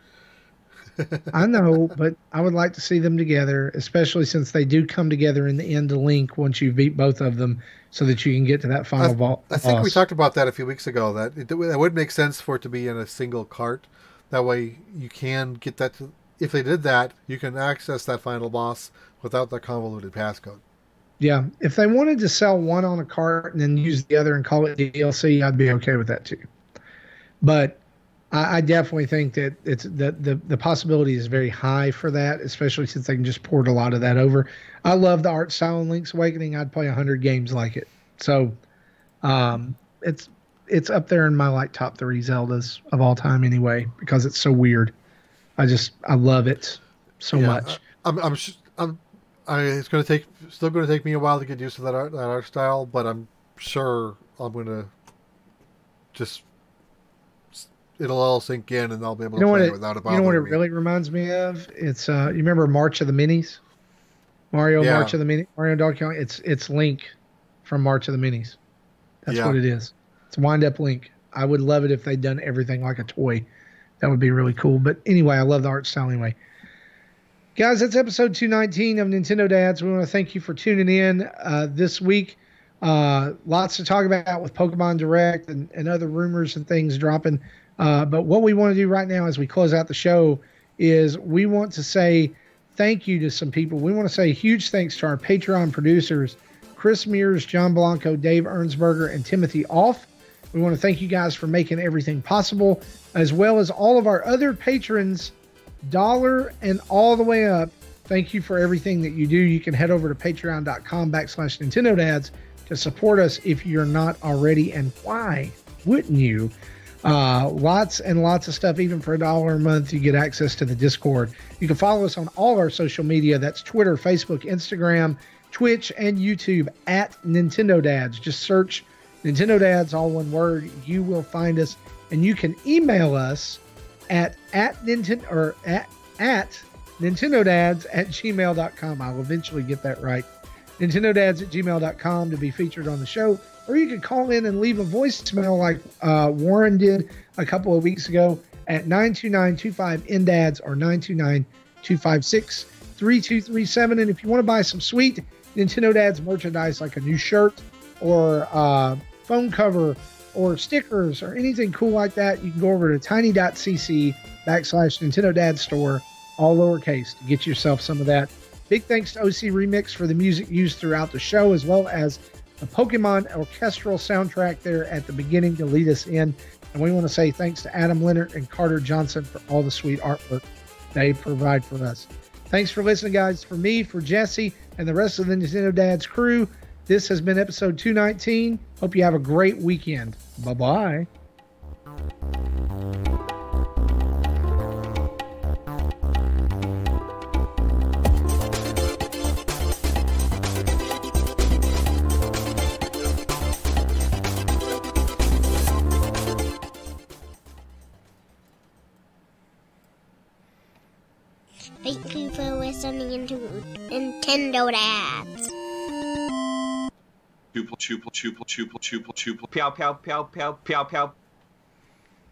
I know, but I would like to see them together, especially since they do come together in the end to Link once you beat both of them, so that you can get to that final boss. I think we talked about that a few weeks ago, that it would make sense for it to be in a single cart. That way you can get that. If they did that, you can access that final boss without the convoluted passcode. Yeah, if they wanted to sell one on a cart and then use the other and call it DLC, I'd be okay with that too. But I definitely think that it's the possibility is very high for that, especially since they can just port a lot of that over. I love the art style in Link's Awakening. I'd play 100 games like it. So it's up there in my top 3 Zeldas of all time anyway, because it's so weird. I love it so much. It's still going to take me a while to get used to that art style, but I'm sure I'm going to it'll all sink in and I'll be able to play it without a bother. You know what it really reminds me of? It's you remember March of the Minis? March of the Minis, Mario and Donkey Kong. It's Link from March of the Minis. That's what it is. It's wind up Link. I would love it if they'd done everything like a toy. That would be really cool. But anyway, I love the art style anyway. Guys, that's episode 219 of Nintendo Dads. We want to thank you for tuning in this week. Lots to talk about with Pokemon Direct and other rumors and things dropping. But what we want to do right now as we close out the show is we want to say thank you to some people. We want to say huge thanks to our Patreon producers, Chris Mears, John Blanco, Dave Ernsberger, and Timothy Off. We want to thank you guys for making everything possible, as well as all of our other patrons, dollar and all the way up. Thank you for everything that you do. You can head over to patreon.com/Nintendo Dads to support us if you're not already. And why wouldn't you? Lots and lots of stuff. Even for $1 a month, you get access to the Discord. You can follow us on all our social media. That's Twitter, Facebook, Instagram, Twitch, and YouTube at Nintendo Dads. Just search Nintendo Dads, all one word. You will find us, and you can email us at nintendodads@gmail.com. I'll eventually get that right. nintendodads@gmail.com to be featured on the show. Or you can call in and leave a voicemail like Warren did a couple of weeks ago at 929-25-NDADS or 929-256-3237. And if you want to buy some sweet Nintendo Dads merchandise like a new shirt or phone cover or stickers or anything cool like that, you can go over to tiny.cc/Nintendo Dad Store, all lowercase, to get yourself some of that. Big thanks to OC Remix for the music used throughout the show, as well as the Pokemon orchestral soundtrack there at the beginning to lead us in. And we want to say thanks to Adam Leonard and Carter Johnson for all the sweet artwork they provide for us. Thanks for listening, guys. For me, for Jesse, and the rest of the Nintendo Dads crew, this has been episode 219. Hope you have a great weekend. Bye-bye. Thank you for listening to Nintendo Dads. Pew pew pew pew pew pew pew pew pew pew pew pew pew pew pew